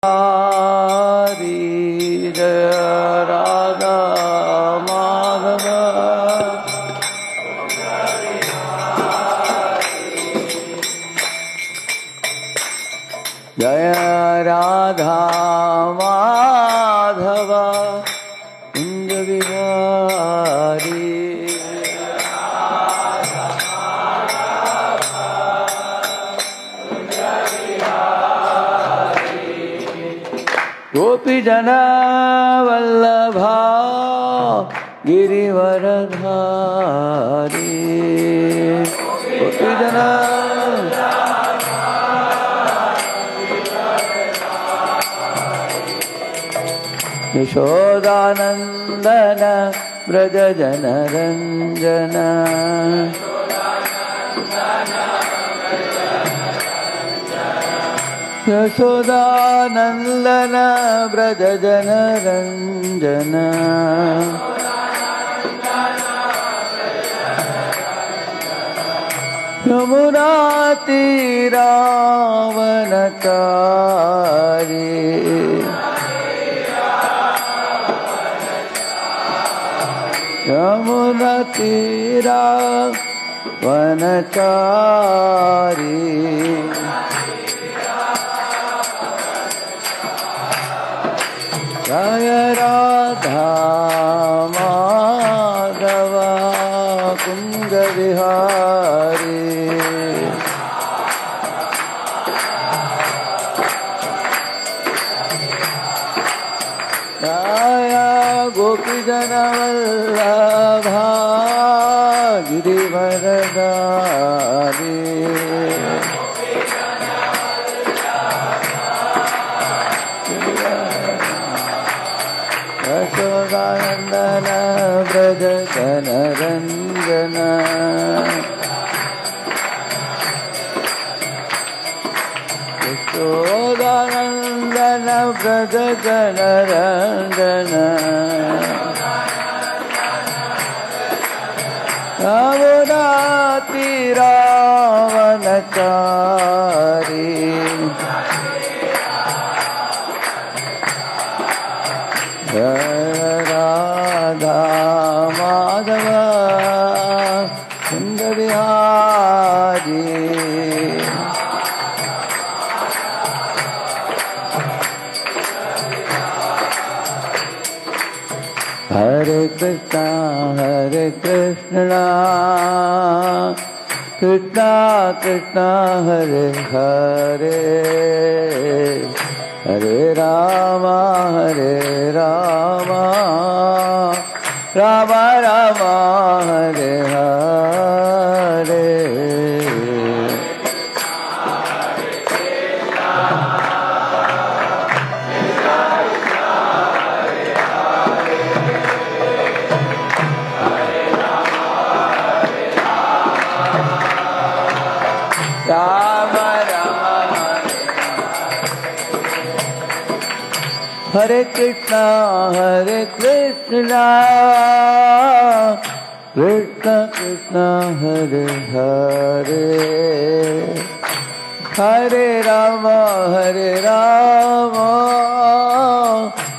Hari Jaya Radha Madhava Jaya Radha Madhava Kunja Vihari Gopi Jana Vallabha Girivaradhari Gopi Jana Yashodanandana Braja Jana Ranjana Yashodanandana Braja Jana Ranjana Yamuna Tira Vanachari Yamuna Tira Vanachari Jaya Radha Madhava Kunja Vihari Jaya Gopi Jana Vallabha Girivaradhari Yashodanandana Braja Jana Ranjana Yashodanandana Braja Jana Ranjana Yamuna Tira Vanachari Jaya Radha Madhava Kunja Vihari Hare Krishna Krishna Krishna Hare Hare Hare Rama Rama Rama Hare Hare Hare Krishna Krishna Krishna Hare Hare Hare Rama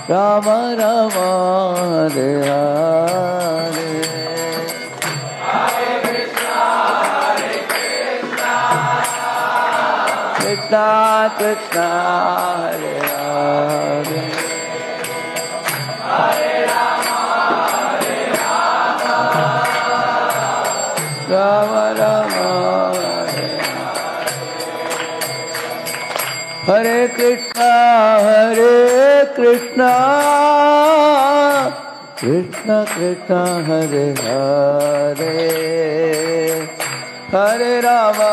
Rama Rama Hare Hare Krishna Krishna Hare Hare Rama Rama Hare Krishna Krishna Krishna Hare Hare Hare Rama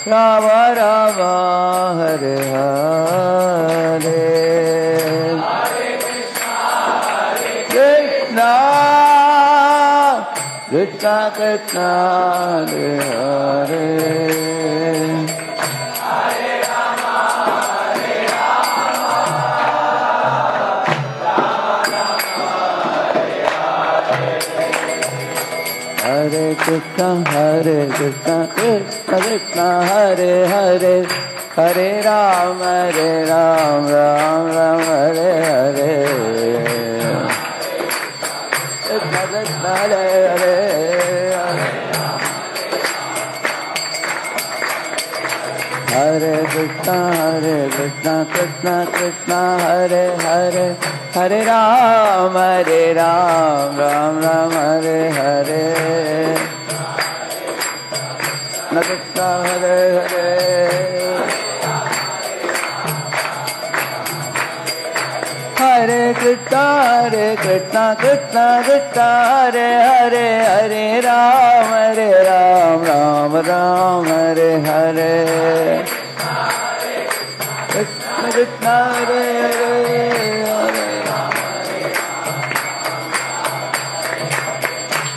Rama Rama Hare Hare Krishna Krishna Hare Hare Hare Rama Hare Krishna Krishna Krishna Krishna Hare Hare Hare Ram Ram Ram Hare Hare Krishna Krishna Hare Hare Hare Krishna Krishna Krishna Hare Hare Hare Ram Ram Ram Hare Hare Krishna Hare Hare Hare Krishna Krishna Krishna Hare Hare Hare Ram Ram Ram Hare Hare Krishna Krishna Hare Hare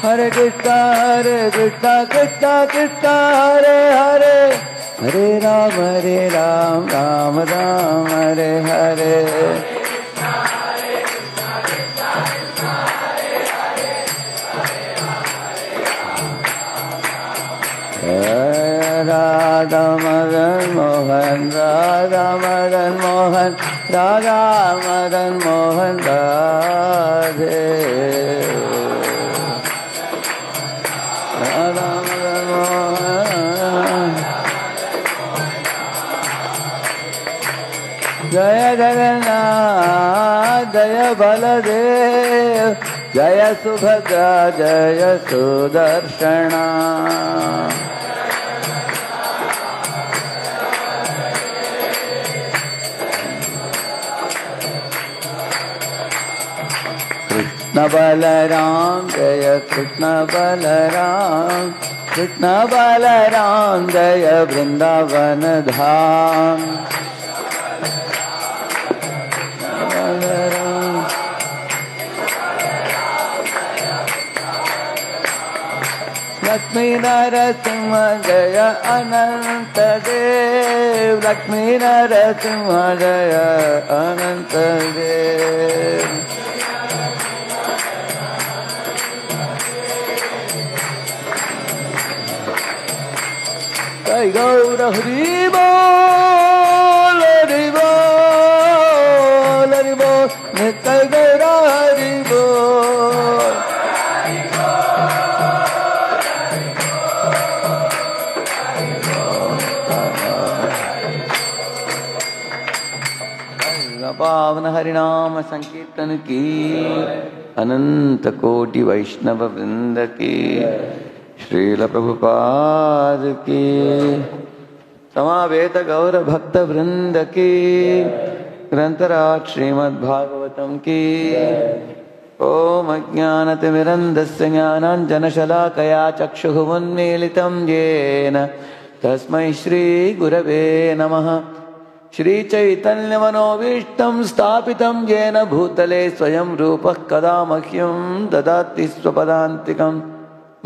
Hare Krishna Krishna Krishna Hare Hare Hare Ram Ram Ram Hare Hare Radha Madan Mohan Radha Madan Mohan Radha Madan Mohan Radhe Radha Madan Mohan जय जगन्नाथ जय बलदेव जय सुभद्रा जय सुदर्शना कृष्ण बलराम जय कृष्ण बलराम जय वृंदावन धाम लक्ष्मी नरसिंह जय अनंत देव लक्ष्मी नरसिंह जय अनंत देव जय गौर हरि बोल हरि बोल हरि बोल नित्य गौर हरि बोल पावन हरिनाम संकीर्तन की अनंत कोटि वैष्णव वृंद की श्रील प्रभुपाद की समावेत गौर भक्त वृंद की ग्रंथराज श्रीमद् भागवतम की ओम अज्ञानतिमिरन्धस्य ज्ञानाञ्जनशलाकया चक्षुरुन्मीलितं येन तस्मै श्री गुरवे नमः। श्री चैतन्य मनोभीष्टं स्थापितं येन भूतले स्वयं रूपः कदा मह्यं ददाति स्वपदान्तिकम्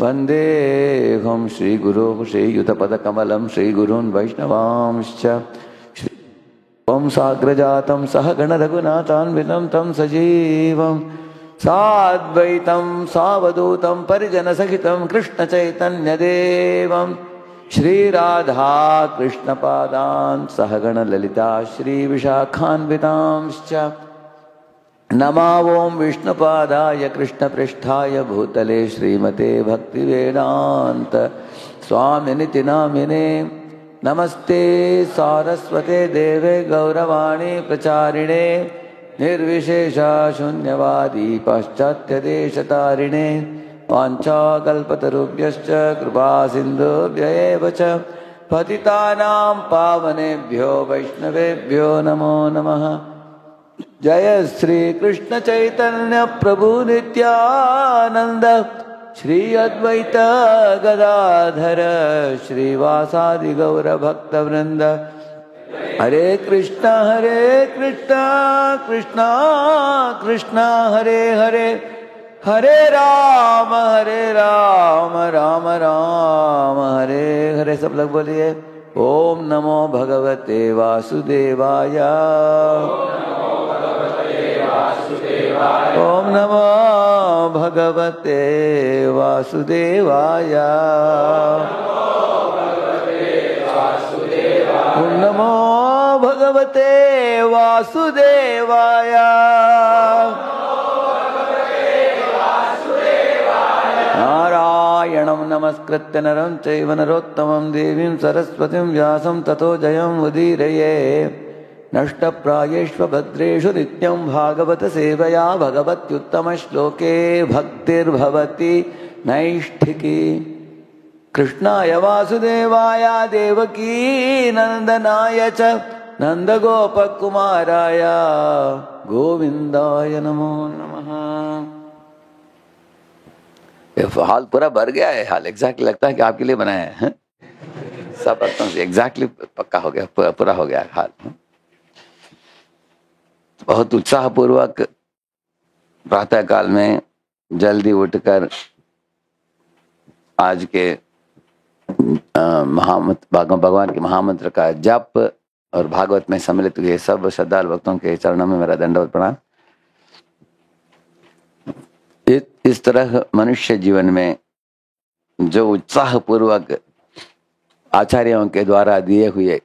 वन्देऽहं श्रीगुरोः श्रीयुतपदकमलं श्रीगुरून् वैष्णवांश्च ओं साग्रजातं सहगण रघुनाथान्वितं तं सजीवं साद्वैतं सावधूतं परिजनसहितं कृष्णचैतन्यदेवं श्रीराधा कृष्णपादान् सहगण ललिता श्रीविशाखान्वितांश्च नमा ओं विष्णुपादाय कृष्णपृष्ठाय भूतले श्रीमते भक्तिवेदान्त स्वामिनिति नामिने नमस्ते सारस्वते देवे गौरवाणी प्रचारिणे निर्विशेषा शून्यवादी पाश्चात्यदेशतारिणे वाञ्छाकल्पतरुभ्यश्च कृपासिन्धुभ्य एव च पतितानां पावनेभ्यो वैष्णवेभ्यो नमो नमः। जय श्री कृष्ण चैतन्य प्रभु नित्यानंद श्री अद्वैत गदाधर श्रीवासादि गौर भक्त वृंद हरे कृष्णा कृष्णा कृष्णा हरे हरे हरे राम राम राम हरे हरे। सब लोग बोलिए ओम नमो भगवते वासुदेवाय ओम नमो भगवते वासुदेवाय ओम नमो भगवते वासुदेवाय। नारायणं नमस्कृत्य नरं चैव नरोत्तमं देवीं सरस्वतीं व्यासं ततो जयं उदीरये। नष्टप्रायेष्व भद्रेषु नित्यं भागवत सेवया भगवत्युत्तमश्लोके भक्तिर्भवति नैष्ठिकी। कृष्णाय वासुदेवाय देवकी नंदनाय च नंदगोपकुमाराय गोविंदाय नमो नमः। हाल पूरा भर गया है। हाल एग्जैक्टली लगता है कि आपके लिए बनाया है। सब भक्तों से एग्जैक्टली पक्का हो गया, पूरा हो गया हाल। बहुत उत्साह पूर्वक प्रातः काल में जल्दी उठकर आज के भगवान के महामंत्र का जप और भागवत में सम्मिलित हुए सब श्रद्धालु भक्तों के चरणों में मेरा दंडवत प्रणाम। इस तरह मनुष्य जीवन में जो उत्साह पूर्वक आचार्यों के द्वारा दिए हुए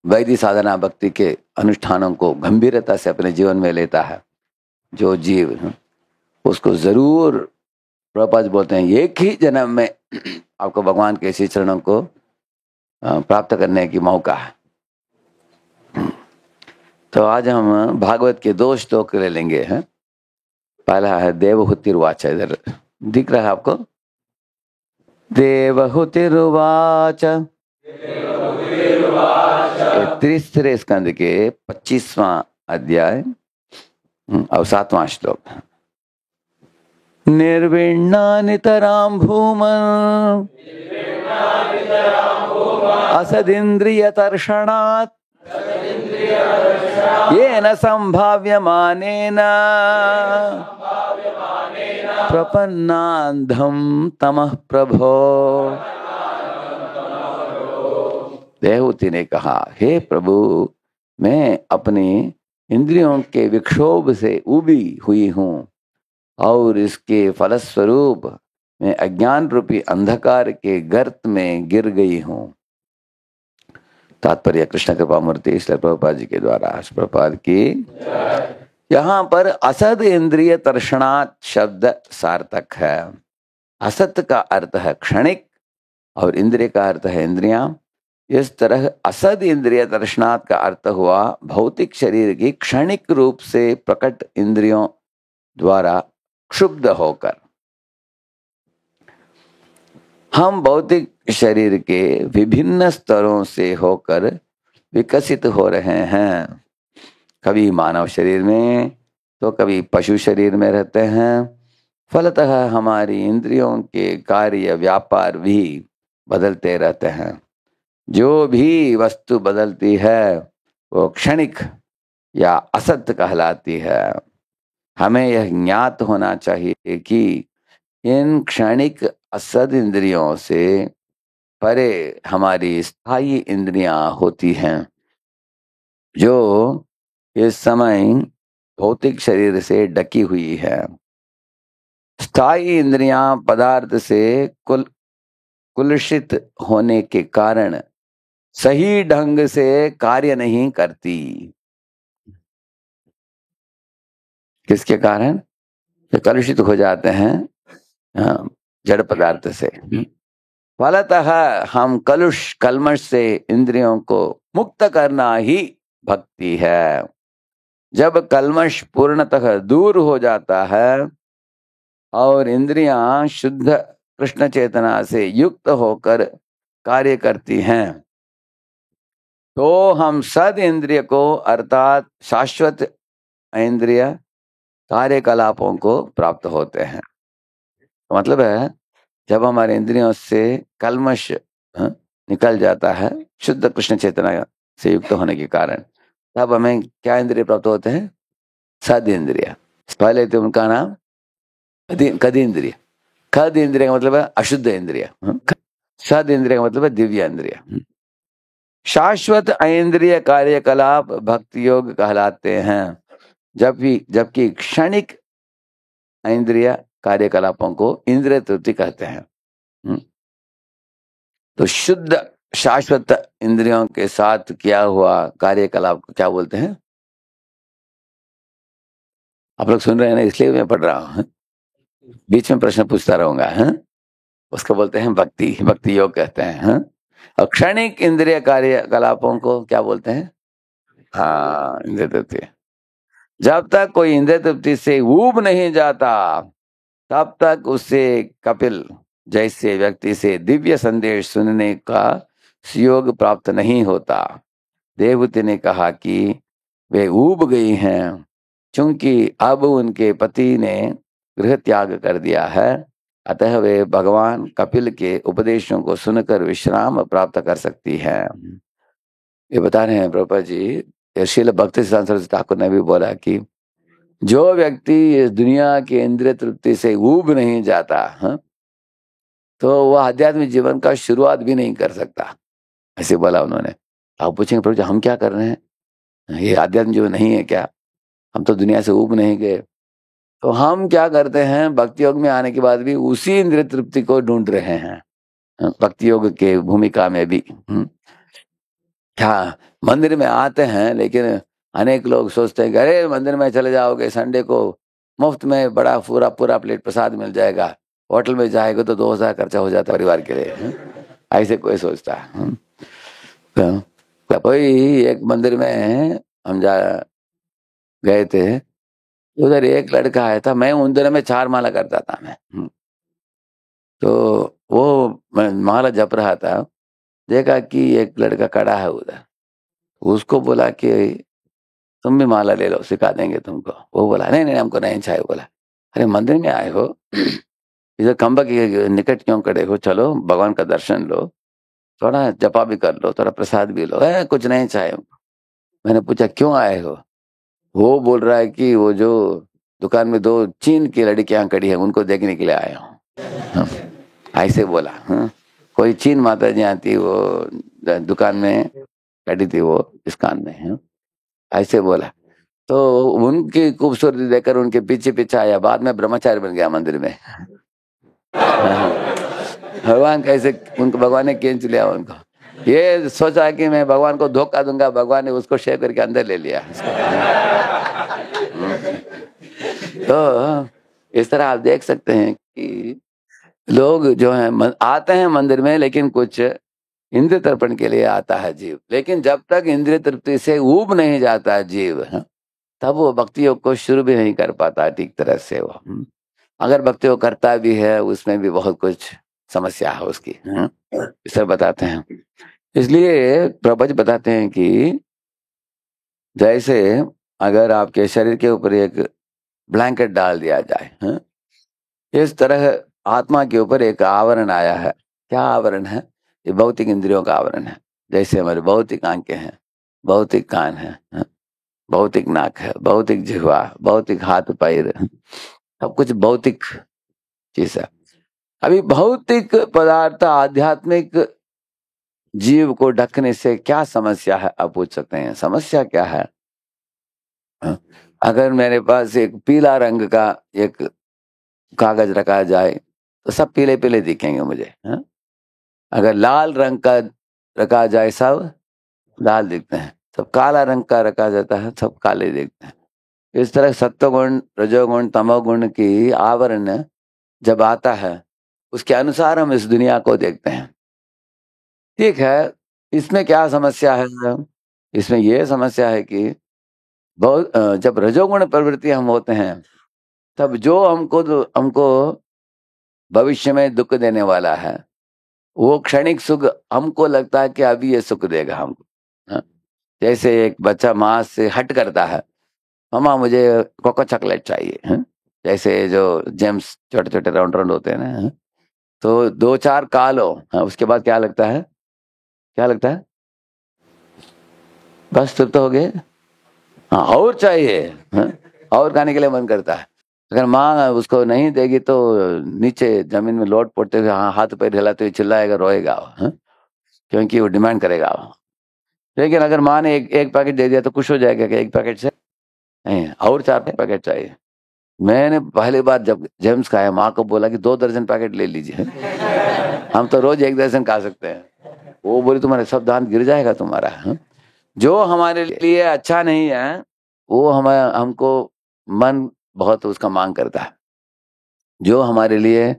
वैदिक साधना भक्ति के अनुष्ठानों को गंभीरता से अपने जीवन में लेता है, जो जीव उसको जरूर प्रभुपाद बोलते हैं एक ही जन्म में आपको भगवान के इसी चरणों को प्राप्त करने की मौका है। तो आज हम भागवत के 2 श्लोक ले लेंगे हैं। पहला है देवहूतिर्वाच, इधर दिख रहा है आपको। देवहूतिर्वाच 33 स्कंद के 25वां अध्याय और 7वां श्लोक। निर्विण्णानितरां भूमन् असदिन्द्रियतर्षणात् येन संभाव्यमानेन प्रपन्नान्धं तमः प्रभो। देवहूति ने कहा, हे प्रभु, मैं अपनी इंद्रियों के विक्षोभ से उबी हुई हूँ और इसके फलस्वरूप मैं अज्ञान रूपी अंधकार के गर्त में गिर गई हूँ। तात्पर्य कृष्ण कृपा मूर्ति इसलिए प्रभुपाद जी के द्वारा। प्रभुपाद की यहाँ पर असद इंद्रिय तर्षणात् शब्द सार्थक है। असत का अर्थ है क्षणिक और इंद्रिय का अर्थ है इंद्रियां। इस तरह असद इंद्रिय तर्षणात् का अर्थ हुआ भौतिक शरीर की क्षणिक रूप से प्रकट इंद्रियों द्वारा क्षुब्ध होकर। हम भौतिक शरीर के विभिन्न स्तरों से होकर विकसित हो रहे हैं। कभी मानव शरीर में तो कभी पशु शरीर में रहते हैं। फलतः हमारी इंद्रियों के कार्य व्यापार भी बदलते रहते हैं। जो भी वस्तु बदलती है वो क्षणिक या असत कहलाती है। हमें यह ज्ञात होना चाहिए कि इन क्षणिक असद इंद्रियों से परे हमारी स्थायी इंद्रियां होती हैं, जो इस समय भौतिक शरीर से ढकी हुई है। स्थायी इंद्रियां पदार्थ से कुलुषित होने के कारण सही ढंग से कार्य नहीं करती। किसके कारण? कलुषित हो जाते हैं जड़ पदार्थ से। फलतः हम कलमश से इंद्रियों को मुक्त करना ही भक्ति है। जब कलमश पूर्णतः दूर हो जाता है और इंद्रियां शुद्ध कृष्ण चेतना से युक्त होकर कार्य करती हैं, तो हम सद इंद्रिय को अर्थात शाश्वत इंद्रिय कार्यकलापों को प्राप्त होते हैं। तो मतलब है जब हमारे इंद्रियों से कलमश निकल जाता है शुद्ध कृष्ण चेतना से युक्त होने के कारण, तब हमें क्या इंद्रिय प्राप्त होते हैं? सद इंद्रिय। पहले तो उनका नाम कद इंद्रिय। खद इंद्रिय का मतलब है अशुद्ध इंद्रिय। सद इंद्रिय का मतलब है दिव्य इंद्रिय। शाश्वत इंद्रिय कार्यकलाप भक्ति योग कहलाते हैं, जबकि क्षणिक इंद्रिय कार्यकलापों को इंद्रिय तृप्ति कहते हैं। तो शुद्ध शाश्वत इंद्रियों के साथ किया हुआ कार्यकलाप को क्या बोलते हैं? आप लोग सुन रहे हैं ना, इसलिए मैं पढ़ रहा हूँ। बीच में प्रश्न पूछता रहूंगा। उसको बोलते हैं भक्ति, भक्ति योग कहते हैं। और क्षणिक इंद्रिय कार्यकलापों को क्या बोलते हैं? हाँ, इंद्रिय तृप्ति। जब तक कोई इंद्रिय तृप्ति से ऊब नहीं जाता तब तक उससे कपिल जैसे व्यक्ति से दिव्य संदेश सुनने का सुयोग प्राप्त नहीं होता। देवहूति ने कहा कि वे ऊब गई हैं क्योंकि अब उनके पति ने गृह त्याग कर दिया है, अतः वे भगवान कपिल के उपदेशों को सुनकर विश्राम प्राप्त कर सकती है। ये बता रहे हैं प्रभुपाद जी। श्रील भक्तिसिद्धांत सरस्वती ठाकुर ने भी बोला कि जो व्यक्ति इस दुनिया के इंद्रिय तृप्ति से ऊब नहीं जाता तो वह आध्यात्मिक जीवन का शुरुआत भी नहीं कर सकता, ऐसे बोला उन्होंने। आप पूछेंगे प्रभु जी हम क्या कर रहे हैं, ये आध्यात्मिक जीवन नहीं है क्या? हम तो दुनिया से ऊब नहीं गए। तो हम क्या करते हैं, भक्ति योग में आने के बाद भी उसी इंद्रिय तृप्ति को ढूंढ रहे हैं, भक्ति योग के भूमिका में भी। क्या मंदिर में आते हैं, लेकिन अनेक लोग सोचते हैं कि अरे मंदिर में चले जाओगे संडे को मुफ्त में बड़ा पूरा पूरा प्लेट प्रसाद मिल जाएगा, होटल में जाएगा तो 2000 खर्चा हो जाता है परिवार के लिए। ऐसे कोई सोचता है। तो कोई एक मंदिर में हम जा गए थे, उधर एक लड़का आया था, मैं उन दिनों में 4 माला करता था मैं। तो वो माला जप रहा था, देखा कि एक लड़का खड़ा है उधर, उसको बोला कि तुम भी माला ले लो, सिखा देंगे तुमको। वो बोला नहीं नहीं हमको नहीं चाहिए। बोला अरे मंदिर में आए हो, इधर खंबा के निकट क्यों खड़े हो, चलो भगवान का दर्शन लो, थोड़ा जपा भी कर लो, थोड़ा प्रसाद भी लो। कुछ नहीं चाहिए। मैंने पूछा क्यों आए हो? वो बोल रहा है कि वो जो दुकान में 2 चीन की लड़कियां खड़ी है उनको देखने के लिए आया हूँ। ऐसे बोला। कोई चीन माता जी आती, वो दुकान में खड़ी थी वो इस्कान में। ऐसे बोला तो उनकी खूबसूरती देखकर उनके पीछे पीछे आया, बाद में ब्रह्मचारी बन गया मंदिर में। भगवान कैसे उनको, भगवान ने खींच लिया उनको। ये सोचा कि मैं भगवान को धोखा दूंगा, भगवान ने उसको शेव करके अंदर ले लिया। तो इस तरह आप देख सकते हैं कि लोग जो हैं आते हैं मंदिर में, लेकिन कुछ इंद्रिय तर्पण के लिए आता है जीव। लेकिन जब तक इंद्रिय तृप्ति से ऊब नहीं जाता जीव, तब वो भक्ति योग को शुरू भी नहीं कर पाता ठीक तरह से। वो अगर भक्ति योग करता भी है, उसमें भी बहुत कुछ समस्या है उसकी। इसे बताते हैं। इसलिए प्रभु जी बताते हैं कि जैसे अगर आपके शरीर के ऊपर एक ब्लैंकेट डाल दिया जाए, इस तरह आत्मा के ऊपर एक आवरण आया है। क्या आवरण है? ये भौतिक इंद्रियों का आवरण है। जैसे हमारे भौतिक आंखें हैं, भौतिक कान है, भौतिक नाक है, भौतिक जिह्वा, भौतिक हाथ पैर, सब कुछ भौतिक चीज है। अभी भौतिक पदार्थ आध्यात्मिक जीव को ढकने से क्या समस्या है, आप पूछ सकते हैं। समस्या क्या है? अगर मेरे पास एक पीला रंग का एक कागज रखा जाए तो सब पीले पीले दिखेंगे मुझे। अगर लाल रंग का रखा जाए सब लाल दिखते हैं, सब काला रंग का रखा जाता है सब काले दिखते हैं। इस तरह सत्वगुण रजोगुण तमोगुण की आवरण जब आता है, उसके अनुसार हम इस दुनिया को देखते हैं। ठीक है, इसमें क्या समस्या है? इसमें यह समस्या है कि बहुत जब रजोगुण प्रवृत्ति हम होते हैं, तब जो हमको भविष्य में दुख देने वाला है, वो क्षणिक सुख हमको लगता है कि अभी ये सुख देगा हमको। जैसे एक बच्चा माँ से हट करता है, मामा मुझे कोको चॉकलेट चाहिए। जैसे जो जेम्स छोटे छोटे राउंड राउंड होते हैं ना, तो 2-4 खा लो, उसके बाद क्या लगता है? क्या लगता है? बस तृप्त हो गए, हाँ और चाहिए, और खाने के लिए मन करता है। अगर माँ उसको नहीं देगी तो नीचे जमीन में लोट पड़ते हुए हाथ पैर हिलाते हुए चिल्लाएगा, रोएगा, क्योंकि वो डिमांड करेगा। लेकिन अगर माँ ने एक पैकेट दे दिया तो खुश हो जाएगा कि एक पैकेट से नहीं, और 4 पैकेट चाहिए। मैंने पहली बार जब जेम्स खाया, माँ को बोला कि 2 दर्जन पैकेट ले लीजिए। हम तो रोज एक दर्जन खा सकते हैं। वो बोले तुम्हारे सब दांत गिर जाएगा तुम्हारा। जो हमारे लिए अच्छा नहीं है वो हमको मन बहुत उसका मांग करता है। जो हमारे लिए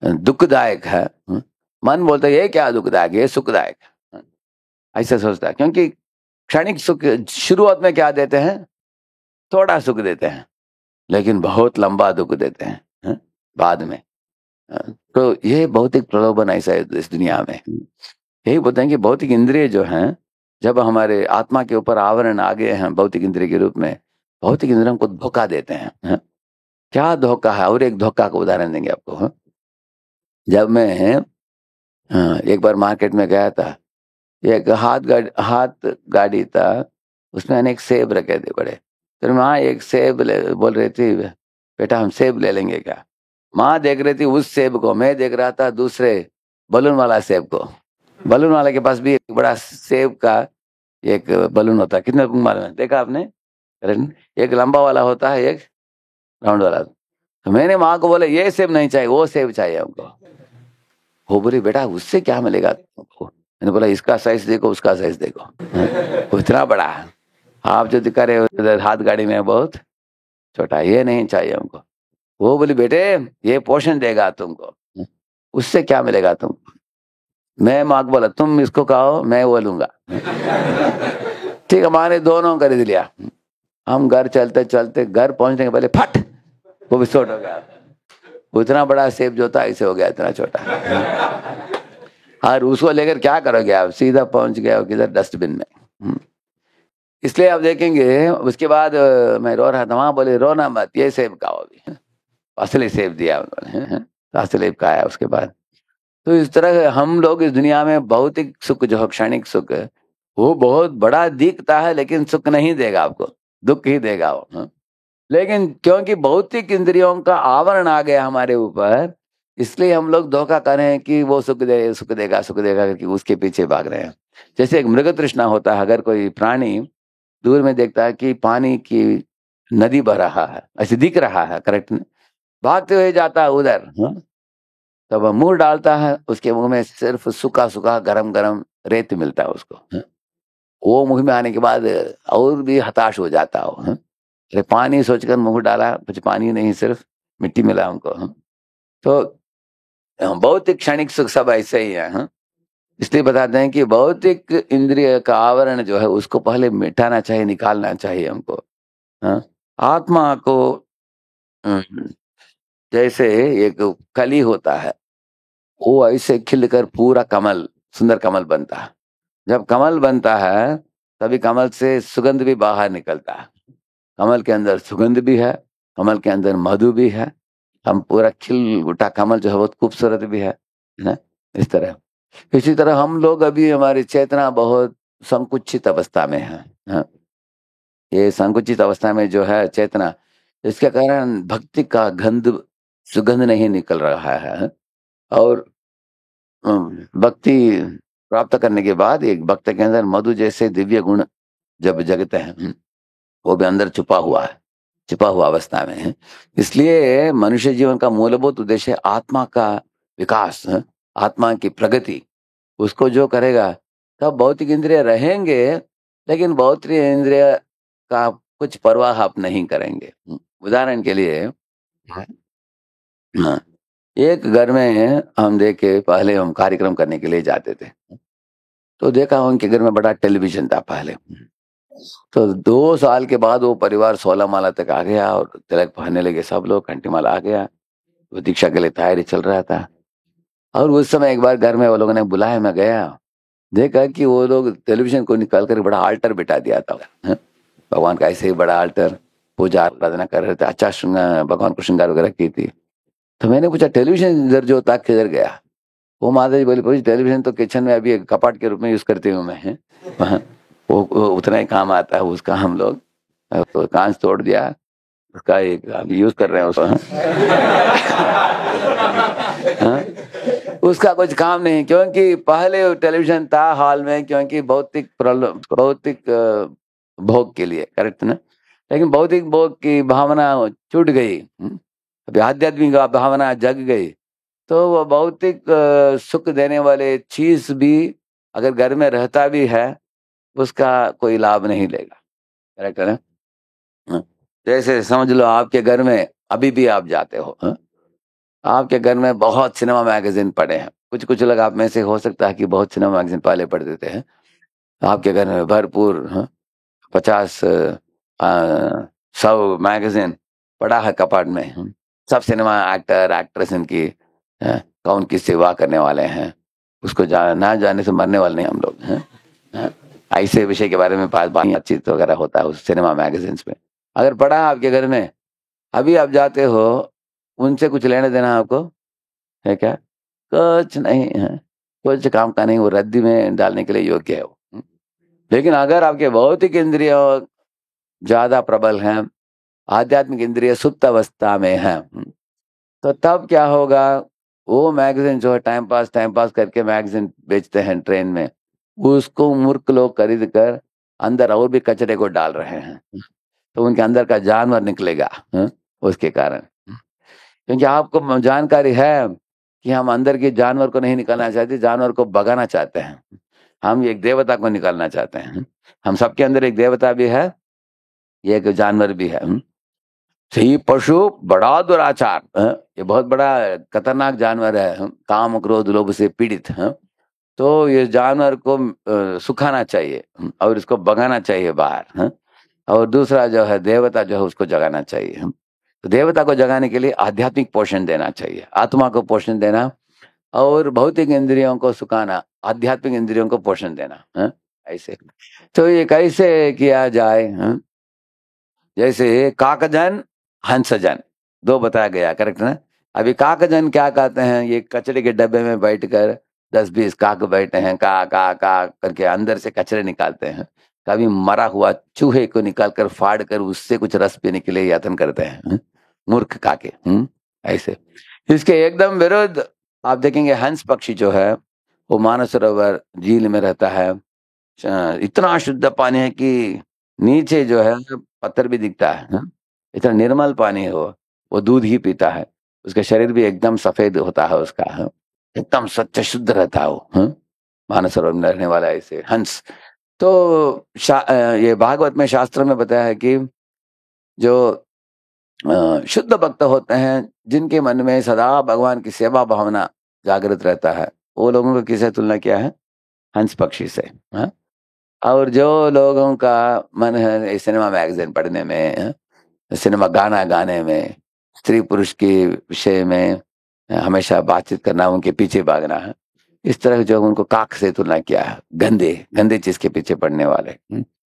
दुखदायक है, मन बोलता है ये क्या दुखदायक, ये सुखदायक है, ऐसा सोचता है। क्योंकि क्षणिक सुख शुरुआत में क्या देते हैं, थोड़ा सुख देते हैं, लेकिन बहुत लंबा दुख देते हैं बाद में। तो ये भौतिक प्रलोभन ऐसा है इस दुनिया में। यही बोलते हैं कि भौतिक इंद्रिय जो हैं, जब हमारे आत्मा के ऊपर आवरण आ गए हैं भौतिक इंद्रिय के रूप में, भौतिक इंद्रियों को धोखा देते हैं। क्या धोखा है, और एक धोखा का उदाहरण देंगे आपको। जब मैं एक बार मार्केट में गया था, एक हाथ गाड़ी था, उसमें अनेक सेब रखे थे बड़े। तो माँ एक सेब बोल रही थी, बेटा हम सेब ले लेंगे क्या। माँ देख रही थी उस सेब को, मैं देख रहा था दूसरे बलून वाला सेब को। बलून वाले के पास भी एक बड़ा सेब का एक बलून होता है, कितने मालूम है, देखा आपने? एक लंबा वाला होता है, एक राउंड वाला। तो मैंने माँ को बोला ये सेब नहीं चाहिए, वो सेब चाहिए हमको। वो बोली बेटा उससे क्या मिलेगा तुमको। मैंने बोला इसका साइज देखो, उसका साइज देखो, वो इतना बड़ा है, आप जो दिखा रहे हो हाथ गाड़ी में बहुत छोटा, ये नहीं चाहिए हमको। वो बोली बेटे ये पोषण देगा तुमको, उससे क्या मिलेगा तुमको। मैं माँ को बोला तुम इसको खाओ, मैं वो लूंगा। ठीक है, माँ ने दोनों खरीद लिया। हम घर चलते चलते घर पहुंचने के पहले फट वो विस्फोट हो गया। उतना बड़ा सेब जो था ऐसे हो गया इतना छोटा। और उसको लेकर क्या करोगे आप, सीधा पहुंच गया किधर, डस्टबिन में। इसलिए आप देखेंगे उसके बाद मैं रो रहा था, वहां बोले रोना मत, ये सेब खाओ अभी। असली सेब दिया उन्होंने, असली खाया उसके बाद। तो इस तरह हम लोग इस दुनिया में भौतिक सुख जो है, क्षणिक सुख, वो बहुत बड़ा दिखता है लेकिन सुख नहीं देगा आपको, दुख ही देगा वो। लेकिन क्योंकि भौतिक इंद्रियों का आवरण आ गया हमारे ऊपर, इसलिए हम लोग धोखा कर रहे हैं कि वो सुख देगा सुख देगा करके उसके पीछे भाग रहे हैं। जैसे एक मृग तृष्णा होता है, अगर कोई प्राणी दूर में देखता है कि पानी की नदी बह रहा है, ऐसे दिख रहा है, करेक्ट, भागते हुए जाता है उधर, तब वह मुंह डालता है, उसके मुंह में सिर्फ सूखा सूखा गरम गरम रेत मिलता है उसको। वो मुंह में आने के बाद और भी हताश हो जाता हो। अरे पानी सोचकर मुंह डाला, कुछ पानी नहीं, सिर्फ मिट्टी मिला हमको। तो भौतिक क्षणिक सुख सब ऐसे ही है। इसलिए बताते हैं कि भौतिक इंद्रिय का आवरण जो है उसको पहले मिटाना चाहिए, निकालना चाहिए हमको। आत्मा को जैसे एक कली होता है, वो ऐसे खिलकर पूरा कमल, सुंदर कमल बनता है। जब कमल बनता है तभी कमल से सुगंध भी बाहर निकलता है। कमल के अंदर सुगंध भी है, कमल के अंदर मधु भी है। हम पूरा खिल उठा कमल जो है बहुत खूबसूरत भी है ना, इस तरह। इसी तरह हम लोग अभी हमारी चेतना बहुत संकुचित अवस्था में है। ये संकुचित अवस्था में जो है चेतना, इसके कारण भक्ति का गंध सुगंध नहीं निकल रहा है। और भक्ति प्राप्त करने के बाद एक भक्त के अंदर मधु जैसे दिव्य गुण जब जगते हैं, वो भी अंदर छुपा हुआ है, छुपा हुआ अवस्था में है। इसलिए मनुष्य जीवन का मूलभूत उद्देश्य आत्मा का विकास, आत्मा की प्रगति। उसको जो करेगा तब भौतिक इंद्रिय रहेंगे, लेकिन भौतिक इंद्रिय का कुछ परवाह आप नहीं करेंगे। उदाहरण के लिए हाँ, एक घर में हम देखे, पहले हम कार्यक्रम करने के लिए जाते थे, तो देखा उनके घर में बड़ा टेलीविजन था पहले। तो 2 साल के बाद वो परिवार 16 माला तक आ गया और तिलक पहनने लगे सब लोग, घंटीमाला आ गया, वो दीक्षा के लिए तैयारी चल रहा था। और उस समय एक बार घर में वो लोगों ने बुलाया, मैं गया, देखा कि वो लोग टेलीविजन को निकाल कर बड़ा आल्टर बिठा दिया था। भगवान का ऐसे ही बड़ा आल्टर, पूजा आराधना कर रहे थे, अच्छा श्रृंगार, भगवान को श्रृंगार वगैरह की थी। तो मैंने पूछा टेलीविजन इधर जो था किधर गया। वो माता जी बोली टेलीविजन तो किचन में अभी एक कपाट के रूप में यूज करती हूँ मैं, वो उतना ही काम आता है उसका, हम लोग तो कांच तोड़ दिया उसका, एक अभी यूज कर रहे हैं उसको। उसका कुछ काम नहीं, क्योंकि पहले टेलीविजन था हॉल में, क्योंकि भौतिक भौतिक भोग के लिए, करेक्ट ना। लेकिन भौतिक भोग की भावना छूट गई, अभी आध्यात्मिक भावना जग गई। तो वो भौतिक सुख देने वाले चीज भी अगर घर में रहता भी है, उसका कोई लाभ नहीं लेगा। करेक्ट है ना? हाँ। जैसे समझ लो आपके घर में अभी भी आप जाते हो, हाँ? आपके घर में बहुत सिनेमा मैगजीन पड़े हैं। कुछ कुछ लोग आप में से हो सकता है कि बहुत सिनेमा मैगजीन पहले पढ़ देते हैं। आपके घर में भरपूर, हाँ, 50 100 मैगजीन पड़ा है कपाट में, हाँ। सब सिनेमा एक्टर एक्ट्रेस इनकी, हाँ, कौन की सेवा करने वाले हैं, उसको ना जाने से मरने वाले नहीं हम लोग, हाँ, हाँ। ऐसे विषय के बारे में बातचीत वगैरह होता है उस सिनेमा मैगजीन्स में। अगर पढ़ा है आपके घर में, अभी आप जाते हो, उनसे कुछ लेने देना आपको है क्या? कुछ नहीं है, कुछ काम का नहीं, वो रद्दी में डालने के लिए योग्य है वो। लेकिन अगर आपके भौतिक इंद्रिय ज्यादा प्रबल हैं, आध्यात्मिक इंद्रिय सुप्त अवस्था में है, तो तब क्या होगा? वो मैगजीन जो है टाइम पास करके मैगजीन बेचते हैं ट्रेन में, उसको मूर्ख लोग खरीद कर अंदर और भी कचरे को डाल रहे हैं, तो उनके अंदर का जानवर निकलेगा, उसके कारण। क्योंकि आपको जानकारी है कि हम अंदर के जानवर को नहीं निकालना चाहते, जानवर को भगाना चाहते हैं। हम एक देवता को निकालना चाहते हैं। हम सबके अंदर एक देवता भी है, ये एक जानवर भी है। सही पशु बड़ा दुराचार, ये बहुत बड़ा खतरनाक जानवर है, काम क्रोध लोभ से पीड़ित है। तो ये जानवर को सुखाना चाहिए, और इसको भगाना चाहिए बाहर। और दूसरा जो है देवता जो है उसको जगाना चाहिए। तो देवता को जगाने के लिए आध्यात्मिक पोषण देना चाहिए, आत्मा को पोषण देना, और भौतिक इंद्रियों को सुखाना, आध्यात्मिक इंद्रियों को पोषण देना, ऐसे। तो ये कैसे किया जाए? जैसे काकजन हंसजन दो बताया गया, करेक्ट ना? अभी काकजन क्या कहते हैं? ये कचरे के डब्बे में बैठकर 10-20 काक बैठे हैं, का करके अंदर से कचरे निकालते हैं। कभी मरा हुआ चूहे को निकाल कर फाड़ कर उससे कुछ रस पीने के लिए यत्न करते हैं, मूर्ख काके। ऐसे इसके एकदम विरुद्ध आप देखेंगे हंस पक्षी जो है, वो मानसरोवर झील में रहता है। इतना शुद्ध पानी है कि नीचे जो है पत्थर भी दिखता है, इतना निर्मल पानी है वो दूध ही पीता है। उसका शरीर भी एकदम सफेद होता है उसका, एकदम सच्च शुद्ध रहता है वो, मानसरोवर में रहने वाला ऐसे हंस। तो ये भागवत में शास्त्र में बताया है कि जो शुद्ध भक्त होते हैं, जिनके मन में सदा भगवान की सेवा भावना जागृत रहता है, वो लोगों को किससे तुलना किया है? हंस पक्षी से, हाँ? और जो लोगों का मन है सिनेमा मैगजीन पढ़ने में, सिनेमा गाना गाने में, स्त्री पुरुष के विषय में हमेशा बातचीत करना, उनके पीछे भागना है, इस तरह जो उनको काक से तुलना किया है, गंदे गंदे चीज के पीछे पड़ने वाले,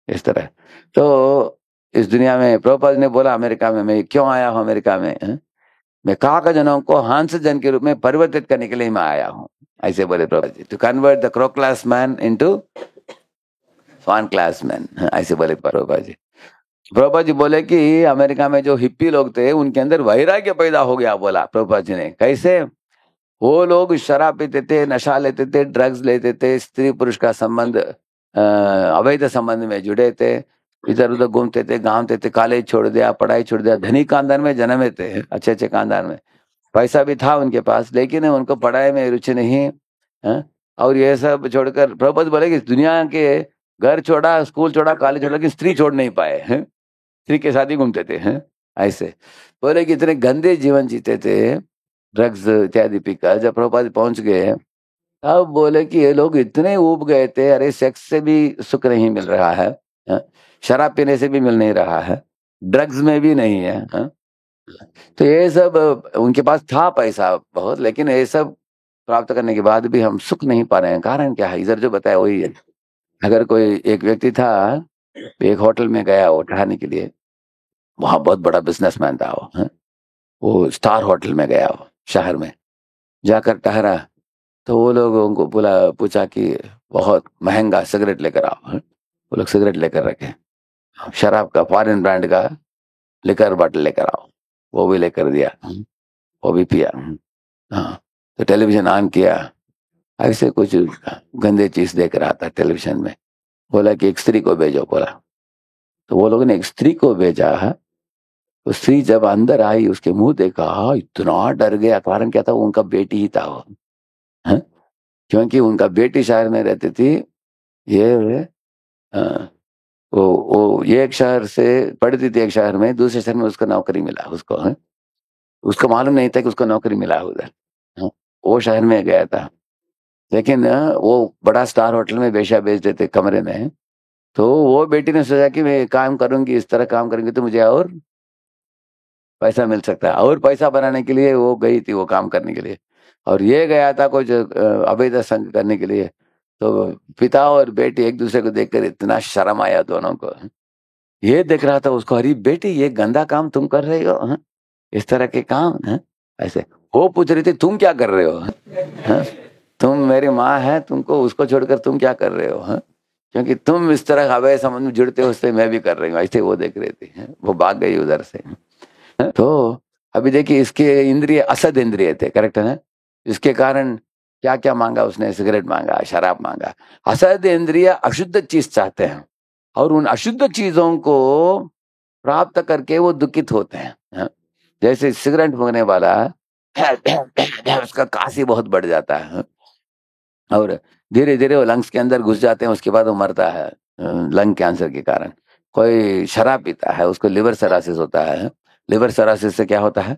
इस तरह। तो इस दुनिया में प्रभुपाद ने बोला, अमेरिका में मैं क्यों आया हूँ अमेरिका में? मैं काक जनों को हंस जन के रूप में परिवर्तित करने के लिए मैं आया हूँ, ऐसे बोले Prabhupada ji. To convert the crow class man into swan class man, ऐसे बोले प्रभुपाद जी। प्रभुपाद जी बोले कि अमेरिका में जो हिप्पी लोग थे उनके अंदर वैराग्य पैदा हो गया, बोला प्रभुपाद जी ने। कैसे? वो लोग शराब पीते थे, नशा लेते थे, ड्रग्स लेते थे, स्त्री पुरुष का संबंध अवैध संबंध में जुड़े थे, इधर उधर घूमते थे, गाँवते थे, कॉलेज छोड़ दिया, पढ़ाई छोड़ दिया, धनी खानदान में जन्मे थे, अच्छे अच्छे खानदान में, पैसा भी था उनके पास, लेकिन उनको पढ़ाई में रुचि नहीं, और ये सब छोड़कर प्रभुपाद बोले कि दुनिया के घर छोड़ा, स्कूल छोड़ा, कॉलेज छोड़ा, लेकिन स्त्री छोड़ नहीं पाए, स्त्री के साथ ही घूमते थे, ऐसे बोले कि इतने गंदे जीवन जीते थे, ड्रग्स इत्यादि पीकर। जब प्रभुपाद पहुंच गए, अब बोले कि ये लोग इतने ऊब गए थे, अरे सेक्स से भी सुख नहीं मिल रहा है, शराब पीने से भी मिल नहीं रहा है, ड्रग्स में भी नहीं है, तो ये सब उनके पास था पैसा बहुत, लेकिन ये सब प्राप्त करने के बाद भी हम सुख नहीं पा रहे हैं। कारण क्या है? इधर जो बताया वही है। अगर कोई एक व्यक्ति था, एक होटल में गया वो ठहरने के लिए, वहां बहुत बड़ा बिजनेसमैन था वो स्टार होटल में गया वो शहर में, जाकर ठहरा, तो वो लोगों को बोला, पूछा कि बहुत महंगा सिगरेट लेकर आओ, वो लोग सिगरेट लेकर रखे, शराब का फॉरेन ब्रांड का लिकर बॉटल लेकर आओ, वो भी लेकर दिया, वो भी पिया। हाँ, तो टेलीविजन ऑन किया, ऐसे कुछ गंदे चीज देख रहा था टेलीविजन में, बोला कि एक स्त्री को भेजो, बोला। तो वो लोगों ने एक स्त्री को भेजा, तो स्त्री जब अंदर आई, उसके मुंह देखा, इतना डर गया। कारण क्या था? उनका बेटी ही था वो, है? क्योंकि उनका बेटी शहर में रहती थी। ये अ, वो एक शहर से पढ़ती थी, एक शहर में, दूसरे शहर में उसको नौकरी मिला उसको, है? उसको मालूम नहीं था कि उसको नौकरी मिला उधर, हाँ? वो शहर में गया था। लेकिन वो बड़ा स्टार होटल में वेश्या बेच देते कमरे में। तो वो बेटी ने सोचा कि मैं काम करूंगी, इस तरह काम करूंगी तो मुझे और पैसा मिल सकता है। और पैसा बनाने के लिए वो गई थी वो काम करने के लिए। और ये गया था कुछ अवैध संग करने के लिए। तो पिता और बेटी एक दूसरे को देखकर इतना शर्म आया दोनों को। ये देख रहा था उसको, अरे बेटी ये गंदा काम तुम कर रहे हो, हाँ? इस तरह के काम, हाँ? ऐसे वो पूछ रही थी तुम क्या कर रहे हो, हाँ? तुम मेरी माँ है, तुमको उसको छोड़कर तुम क्या कर रहे हो, हाँ? क्योंकि तुम इस तरह अवैध संबंध में जुड़ते हो, उससे मैं भी कर रही हूँ, ऐसे वो देख रही थी, हाँ? वो भाग गई उधर से। तो अभी देखिए, इसके इंद्रिय असद इंद्रिय थे, करेक्ट है ना? इसके कारण क्या क्या मांगा उसने? सिगरेट मांगा, शराब मांगा। असद इंद्रिय अशुद्ध चीज चाहते हैं, और उन अशुद्ध चीजों को प्राप्त करके वो दुखित होते हैं, हाँ? जैसे सिगरेट फूकने वाला उसका काशी बहुत बढ़ जाता है, हाँ? और धीरे धीरे वो लंग्स के अंदर घुस जाते हैं, उसके बाद वो मरता है लंग कैंसर के कारण। कोई शराब पीता है, उसको लिवर सरासिस होता है। लिवर सरासिस से क्या होता है?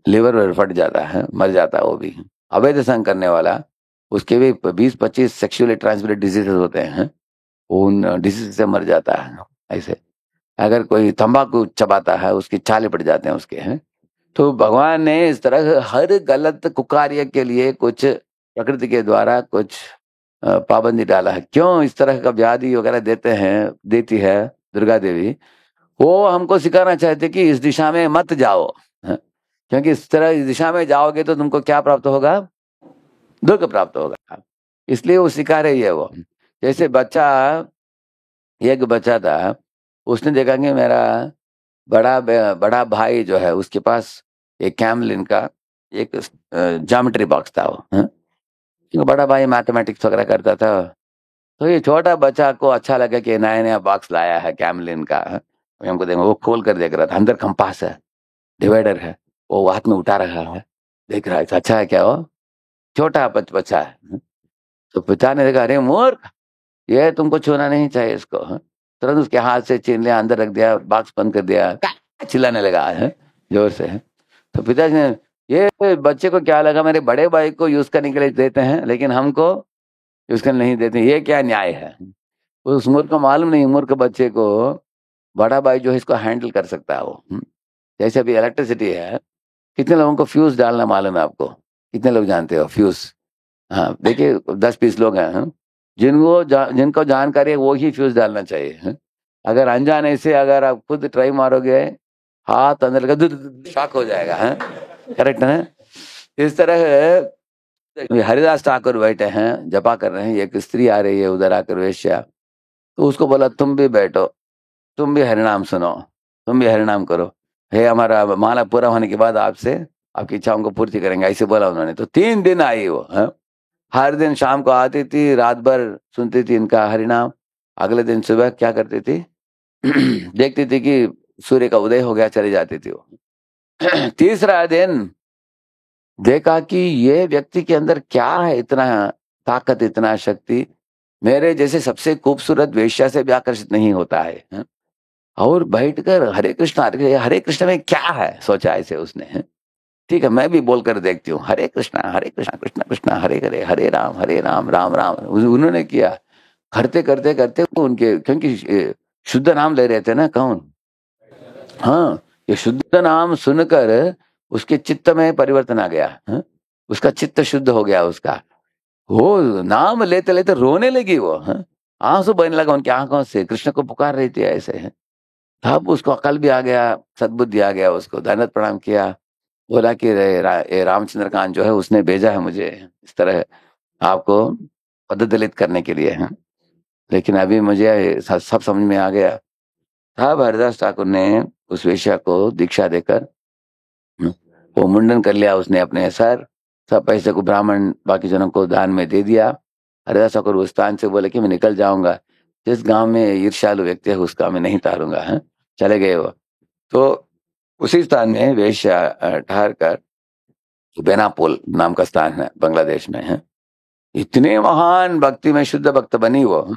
लिवर फट जाता है, मर जाता है वो भी। अवैध संग करने वाला, उसके भी 20-25 सेक्सुअली ट्रांसमिटेड डिजीजेस होते हैं, उन डिजीज से मर जाता है। ऐसे अगर कोई तंबाकू चबाता है, उसकी छाले पड़ जाते हैं उसके, हैं? तो भगवान ने इस तरह हर गलत कुकार्य के लिए कुछ प्रकृति के द्वारा कुछ पाबंदी डाला है। क्यों इस तरह का व्याधि वगैरह देती है दुर्गा देवी? वो हमको सिखाना चाहते कि इस दिशा में मत जाओ, हाँ? क्योंकि इस तरह इस दिशा में जाओगे तो तुमको क्या प्राप्त होगा? दुख प्राप्त होगा। इसलिए वो सिखा रही है वो। जैसे एक बच्चा था, उसने देखा कि मेरा बड़ा भाई जो है, उसके पास एक कैमलिन का एक ज्योमेट्री बॉक्स था वो, हाँ? क्योंकि बड़ा भाई मैथमेटिक्स वगैरह करता था। तो ये छोटा बच्चा को अच्छा लगा कि नया नया बॉक्स लाया है कैमलिन का, हाँ? हमको देखो, वो खोल कर देख रहा था, अंदर कंपास है, डिवाइडर है, वो हाथ में उठा रहा है, देख रहा है अच्छा है क्या वो? छोटा बच्चा है, हाँ? तो पिता ने देखा, अरे मूर्ख, ये तुमको छूना नहीं चाहिए इसको, हाँ? तुरंत उसके हाथ से छीन लिया, अंदर रख दिया, बॉक्स बंद कर दिया, चिल्लाने लगा है जोर से, है? तो पिताजी ने, ये बच्चे को क्या लगा मेरे बड़े भाई को यूज करने के लिए देते हैं, लेकिन हमको यूज करने नहीं देते, ये क्या न्याय है? उस मूर्ख को मालूम नहीं, मूर्ख बच्चे को बड़ा भाई जो है इसको हैंडल कर सकता है वो, जैसे अभी इलेक्ट्रिसिटी है, कितने लोगों को फ्यूज डालना मालूम है आपको? कितने लोग जानते हो फ्यूज? हाँ देखिए, 10-20 लोग हैं, हाँ? जिनको जानकारी है वो ही फ्यूज डालना चाहिए, हाँ? अगर अनजाने से अगर आप खुद ट्राई मारोगे, हाथ अंदर लगा शॉक हो जाएगा, हाँ? करेक्ट है? इस तरह हरिदास ठाकुर बैठे हैं, जपा कर रहे हैं, एक स्त्री आ रही है उधर आकर, वेश्या। तो उसको बोला तुम भी बैठो, तुम भी हरिनाम सुनो, तुम भी हरिनाम करो, हे हमारा माला पूरा होने के बाद आपसे आपकी इच्छाओं को पूर्ति करेंगे, ऐसे बोला उन्होंने। तो 3 दिन आई वो, हाँ? हर दिन शाम को आती थी, रात भर सुनती थी इनका हरिनाम। अगले दिन सुबह क्या करती थी? देखती थी कि सूर्य का उदय हो गया, चली जाती थी वो। तीसरा दिन देखा कि ये व्यक्ति के अंदर क्या है, इतना ताकत, इतना शक्ति, मेरे जैसे सबसे खूबसूरत वेश्या से भी आकर्षित नहीं होता है, हाँ? और बैठकर हरे कृष्ण में क्या है, सोचा ऐसे उसने, हाँ? ठीक है, मैं भी बोलकर देखती हूँ, हरे कृष्णा कृष्णा कृष्णा हरे हरे, हरे राम राम राम। उन्होंने किया, करते करते करते उनके, क्योंकि शुद्ध नाम ले रहे थे ना, कौन? हाँ, ये शुद्ध नाम सुनकर उसके चित्त में परिवर्तन आ गया, हाँ? उसका चित्त शुद्ध हो गया उसका। वो नाम लेते लेते रोने लगी वो, हाँ? आंसू बहने लगा उनकी आंखों से, कृष्ण को पुकार रही थी ऐसे, है? तब उसको अकल भी आ गया, सद्बुद्धि आ गया उसको, दंडवत प्रणाम किया, बोला कि ये रामचंद्र कांत जो है उसने भेजा है मुझे इस तरह आपको पददलित करने के लिए, है? लेकिन अभी मुझे सब समझ में आ गया। तब हरिदास ठाकुर ने उस वेश्या को दीक्षा देकर, हम्म, वो मुंडन कर लिया उसने अपने सर, सब पैसे को ब्राह्मण बाकी जनों को दान में दे दिया। हरिदास ठाकुर उस स्थान से बोले कि मैं निकल जाऊंगा, जिस गांव में ईर्ष्यालु व्यक्ति है उस गांव में नहीं तारूंगा, है? चले गए वो। तो उसी स्थान में वेश्या ठहर कर, बेनापोल नाम का स्थान है, बांग्लादेश में है। इतने महान भक्ति में शुद्ध भक्त बनी वो,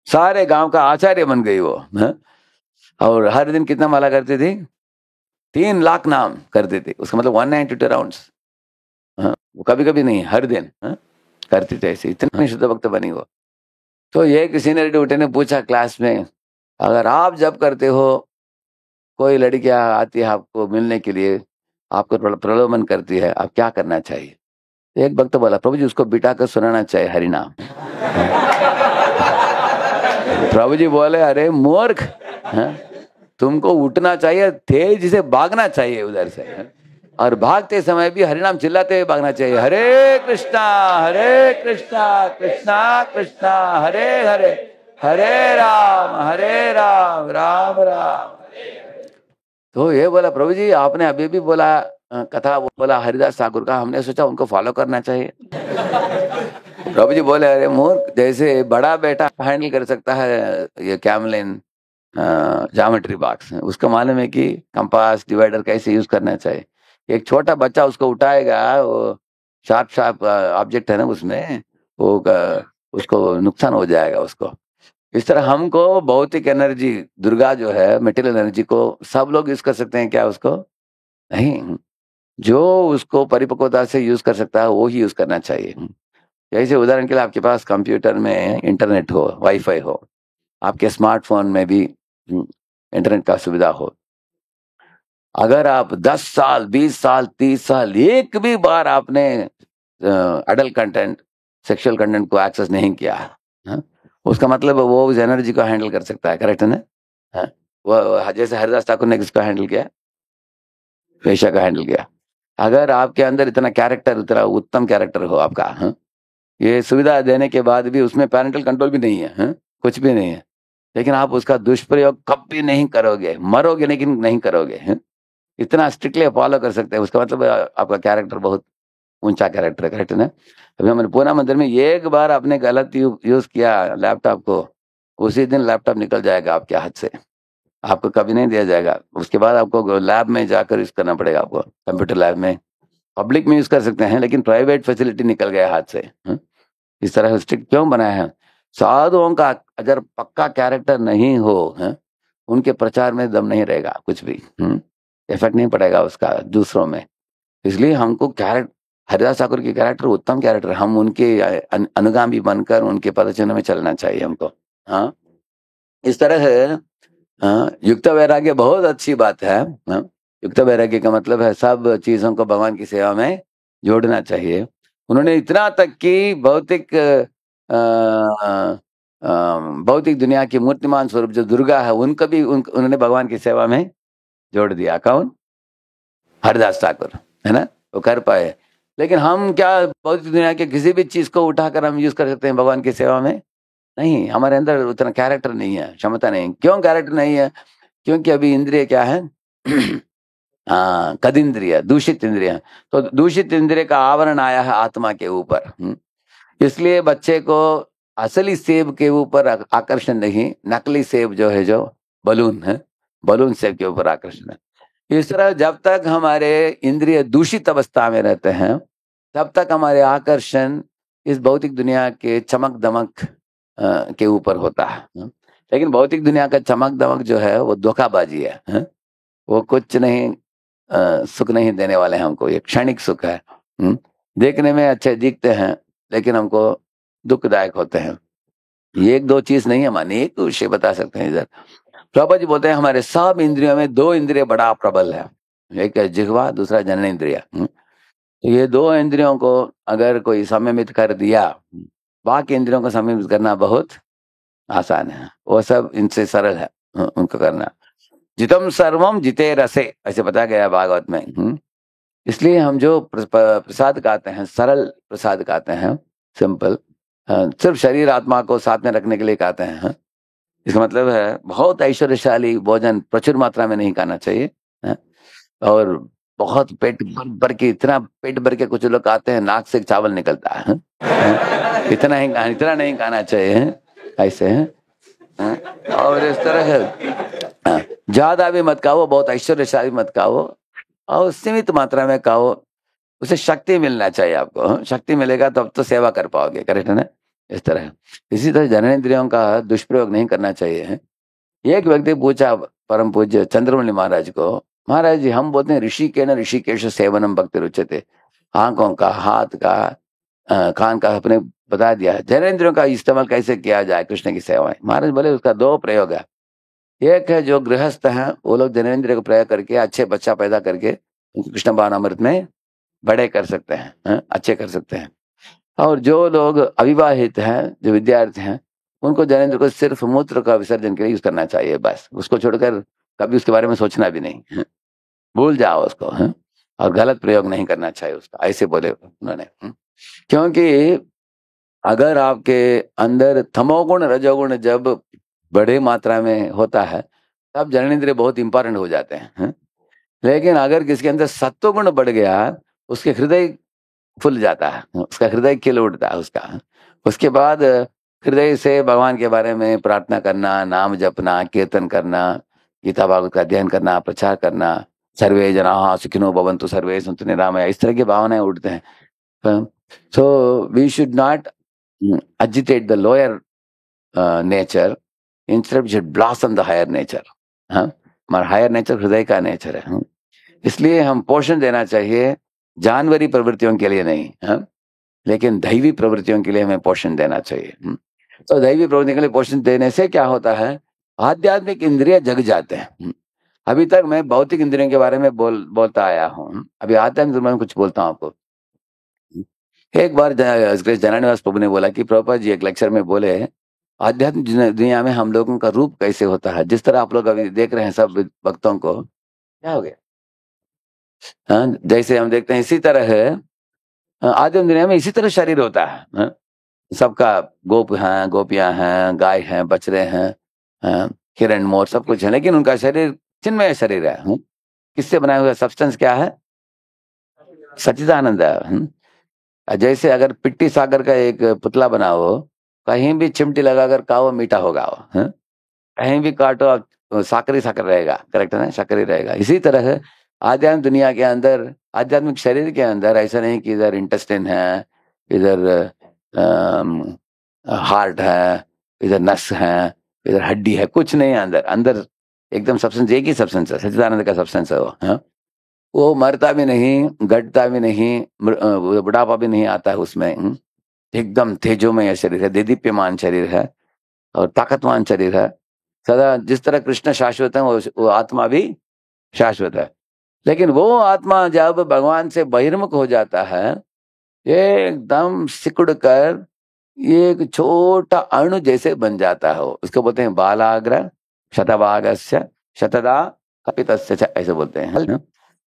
सारे गांव का आचार्य बन गई वो, है? और हर दिन कितना माला करती थी? 3 लाख नाम करती थी। उसका मतलब 192 राउंड्स, वो कभी कभी नहीं, हर दिन करती थी ऐसे। इतने शुद्ध भक्त बनी वो। तो ये किसी ने उठे ने पूछा क्लास में, अगर आप जब करते हो, कोई लड़कियां आती है आपको मिलने के लिए, आपको प्रलोभन करती है, आप क्या करना चाहिए? एक भक्त बोला, प्रभु जी उसको बिठा कर सुनाना चाहिए हरि नाम। प्रभु जी बोले, अरे मूर्ख, तुमको उठना चाहिए, तेज से भागना चाहिए उधर से, और भागते समय भी हरिनाम चिल्लाते हुए भागना चाहिए, हरे कृष्णा कृष्णा कृष्णा हरे हरे, हरे राम राम राम। तो ये बोला, प्रभु जी आपने अभी भी बोला कथा बोला हरिदास ठाकुर का, हमने सोचा उनको फॉलो करना चाहिए। प्रभु जी बोले, अरे मूर्ख, जैसे बड़ा बेटा हैंडल कर सकता है ये कैमलिन ज्योमेट्री बॉक्स, उसको मालूम है कि कंपास डिवाइडर कैसे यूज करना चाहिए। एक छोटा बच्चा उसको उठाएगा, वो शार्प ऑब्जेक्ट है ना उसमें, वो उसको नुकसान हो जाएगा उसको। इस तरह हमको भौतिक एनर्जी, दुर्गा जो है मेटेरियल एनर्जी को सब लोग यूज कर सकते हैं क्या? उसको नहीं, जो उसको परिपक्वता से यूज कर सकता है वो ही यूज करना चाहिए। जैसे उदाहरण के लिए आपके पास कंप्यूटर में इंटरनेट हो, वाईफाई हो, आपके स्मार्टफोन में भी इंटरनेट का सुविधा हो। अगर आप 10 साल 20 साल 30 साल एक भी बार आपने अडल्ट कंटेंट, सेक्सुअल कंटेंट को एक्सेस नहीं किया, उसका मतलब वो उस एनर्जी को हैंडल कर सकता है, करेक्ट है ना? वो जैसे हरिदास ठाकुर ने किसको हैंडल किया? वेश्या का हैंडल किया। अगर आपके अंदर इतना कैरेक्टर, इतना उत्तम कैरेक्टर हो आपका, ये सुविधा देने के बाद भी उसमें पैरेंटल कंट्रोल भी नहीं है, कुछ भी नहीं है, लेकिन आप उसका दुष्प्रयोग कभी नहीं करोगे, मरोगे लेकिन नहीं करोगे, इतना स्ट्रिक्टली फॉलो कर सकते हैं, उसका मतलब आपका कैरेक्टर बहुत ऊंचा कैरेक्टर है, करेक्ट है ना? अभी हमारे पूना मंदिर में एक बार आपने गलत यूज किया लैपटॉप को, उसी दिन लैपटॉप निकल जाएगा आपके हाथ से, आपको कभी नहीं दिया जाएगा। उसके बाद आपको लैब में जाकर यूज करना पड़ेगा, आपको कंप्यूटर लैब में। पब्लिक में यूज कर सकते हैं लेकिन प्राइवेट फैसिलिटी निकल गया हाथ से। इस तरह स्ट्रिक्ट क्यों बनाया है? साधुओं का अगर पक्का कैरेक्टर नहीं हो, उनके प्रचार में दम नहीं रहेगा, कुछ भी इफेक्ट नहीं पड़ेगा उसका दूसरों में। इसलिए हमको कैरेक्टर, हरिदास ठाकुर के कैरेक्टर उत्तम कैरेक्टर, हम उनके अनुगामी बनकर उनके पदचिन्ह में चलना चाहिए हमको। हाँ, इस तरह है। युक्त वैराग्य बहुत अच्छी बात है। युक्त वैराग्य का मतलब है सब चीजों को भगवान की सेवा में जोड़ना चाहिए। उन्होंने इतना तक कि भौतिक दुनिया की मूर्तिमान स्वरूप जो दुर्गा है उनको भी उन्होंने भगवान की सेवा में जोड़ दिया। कौन? हरिदास ठाकुर, है ना? वो कर पाए। लेकिन हम क्या भौतिक दुनिया के किसी भी चीज को उठाकर हम यूज कर सकते हैं भगवान की सेवा में? नहीं, हमारे अंदर उतना कैरेक्टर नहीं है, क्षमता नहीं। क्यों कैरेक्टर नहीं है? क्योंकि अभी इंद्रिय क्या है? कदिंद्रिय, दूषित इंद्रिय। तो दूषित इंद्रिय का आवरण आया है आत्मा के ऊपर। इसलिए बच्चे को असली सेब के ऊपर आकर्षण नहीं, नकली सेब जो है, जो बलून है, बलून सेब के ऊपर आकर्षण है। इस तरह जब तक हमारे इंद्रिय दूषित अवस्था में रहते हैं तब तक हमारे आकर्षण इस भौतिक दुनिया के चमक दमक के ऊपर होता है। लेकिन भौतिक दुनिया का चमक दमक जो है वो धोखाबाजी है, वो कुछ नहीं, सुख नहीं देने वाले हैं हमको। ये क्षणिक सुख है, देखने में अच्छे दिखते हैं लेकिन हमको दुखदायक होते हैं। ये 1-2 चीज नहीं है मानी, एक विषय बता सकते हैं इधर। प्रभा जी बोलते हैं हमारे सब इंद्रियों में 2 इंद्रिय बड़ा प्रबल है, एक है जिह्वा, दूसरा जननेंद्रिय। तो ये 2 इंद्रियों को अगर कोई संयमित कर दिया, बाकी इंद्रियों को संयमित करना बहुत आसान है, वो सब इनसे सरल है उनको करना। जितम सर्वम जिते रसे, ऐसे बताया गया भागवत में। इसलिए हम जो प्रसाद गाते हैं, सरल प्रसाद गाते हैं, सिंपल, सिर्फ शरीर आत्मा को साथ में रखने के लिए गाते हैं। इसका मतलब है बहुत ऐश्वर्यशाली भोजन प्रचुर मात्रा में नहीं खाना चाहिए, और बहुत पेट भर के, इतना पेट भर के कुछ लोग आते हैं नाक से चावल निकलता है, इतना नहीं खाना चाहिए, ऐसे है। और इस तरह है ज्यादा भी मत खाओ, बहुत ऐश्वर्यशाली मत खाओ, और सीमित मात्रा में खाओ। उसे शक्ति मिलना चाहिए आपको, शक्ति मिलेगा तब तो सेवा कर पाओगे, करेक्ट है ना? इस तरह इसी तरह जननेंद्रियों का दुष्प्रयोग नहीं करना चाहिए। एक व्यक्ति पूछा परम पूज्य चंद्रमौली महाराज को, महाराज जी हम बोलते हैं ऋषि के न ऋषिकेश सेवनम भक्ति रुचते, आंखों का, हाथ का, कान का अपने बता दिया, जननेंद्रियों का इस्तेमाल कैसे किया जाए कृष्ण की सेवा में। महाराज बोले उसका दो प्रयोग है। एक है जो गृहस्थ हैं वो लोग जननेंद्रिय को प्रयोग करके अच्छे बच्चा पैदा करके कृष्ण भावनामृत में बड़े कर सकते हैं, अच्छे कर सकते हैं। और जो लोग अविवाहित हैं, जो विद्यार्थी हैं, उनको जननेंद्रिय को सिर्फ मूत्र का विसर्जन के लिए यूज करना चाहिए, बस। उसको छोड़कर कभी उसके बारे में सोचना भी नहीं, भूल जाओ उसको, और गलत प्रयोग नहीं करना चाहिए उसका, ऐसे बोले उन्होंने। क्योंकि अगर आपके अंदर तमोगुण रजोगुण जब बड़े मात्रा में होता है तब जननेंद्रिय बहुत इंपॉर्टेंट हो जाते हैं। लेकिन अगर किसके अंदर सत्वगुण बढ़ गया, उसके हृदय फुल जाता है, उसका हृदय खिल उठता है उसका। उसके बाद हृदय से भगवान के बारे में प्रार्थना करना, नाम जपना, कीर्तन करना, गीता भागवत का अध्ययन करना, प्रचार करना, सर्वे जनाः सुखिनो भवन्तु सर्वे सन्तु निरामया, इस तरह की भावनाएं उठते हैं। So we should not agitate the lower nature, instead we should blossom the higher nature। हमारा हायर नेचर हृदय का नेचर है। इसलिए हम पोषण देना चाहिए जानवरी प्रवृत्तियों के लिए नहीं, लेकिन दैवी प्रवृत्तियों के लिए हमें पोषण देना चाहिए। तो दैवी प्रवृत्ति के लिए पोषण देने से क्या होता है, आध्यात्मिक इंद्रिय जग जाते हैं। अभी तक मैं भौतिक इंद्रियों के बारे में बोलता आया हूँ, अभी आध्यात्मिक में कुछ बोलता हूँ आपको। एक बार जनानिवास प्रभु ने बोला कि प्रभुपाद जी एक लेक्चर में बोले, आध्यात्मिक दुनिया में हम लोगों का रूप कैसे होता है, जिस तरह आप लोग अभी देख रहे हैं सब भक्तों को, क्या हो गया, जैसे हम देखते हैं इसी तरह है आध्यात्मिक दुनिया में, इसी तरह शरीर होता है। सबका गोप हैं, गोपियां हैं, गाय हैं, बछड़े हैं, हिरण मोर सब कुछ है, लेकिन उनका शरीर चिन्मय शरीर है। किससे बनाया हुआ सब्सटेंस क्या है, सच्चिदानंद है। जैसे अगर पिट्टी सागर का एक पुतला बनाओ, कहीं भी चिमटी लगाकर खाओ मीठा होगा वो, कहीं भी काटो साकर ही साकर रहेगा, करेक्ट है ना, शक्कर ही रहेगा। इसी तरह आध्यात्मिक दुनिया के अंदर, आध्यात्मिक शरीर के अंदर ऐसा नहीं कि इधर इंटेस्टाइन है, इधर हार्ट है, इधर नस है, इधर हड्डी है, कुछ नहीं है अंदर। अंदर एकदम सब्सटेंस एक ही सब्सटेंस है, सच्चिदानंद का सब्सटेंस है वो मरता भी नहीं, घटता भी नहीं, बुढ़ापा भी नहीं आता है उसमें। एकदम तेजोमय शरीर है, देदीप्यमान शरीर है और ताकतवान शरीर है। सदा जिस तरह कृष्ण शाश्वत है वो आत्मा भी शाश्वत है। लेकिन वो आत्मा जब भगवान से बहिर्मुख हो जाता है, एकदम सिकुड़ कर एक छोटा अणु जैसे बन जाता है। उसको बोलते हैं बालाग्र शतभागस्य शतदा कपितस्य च, ऐसे बोलते हैं।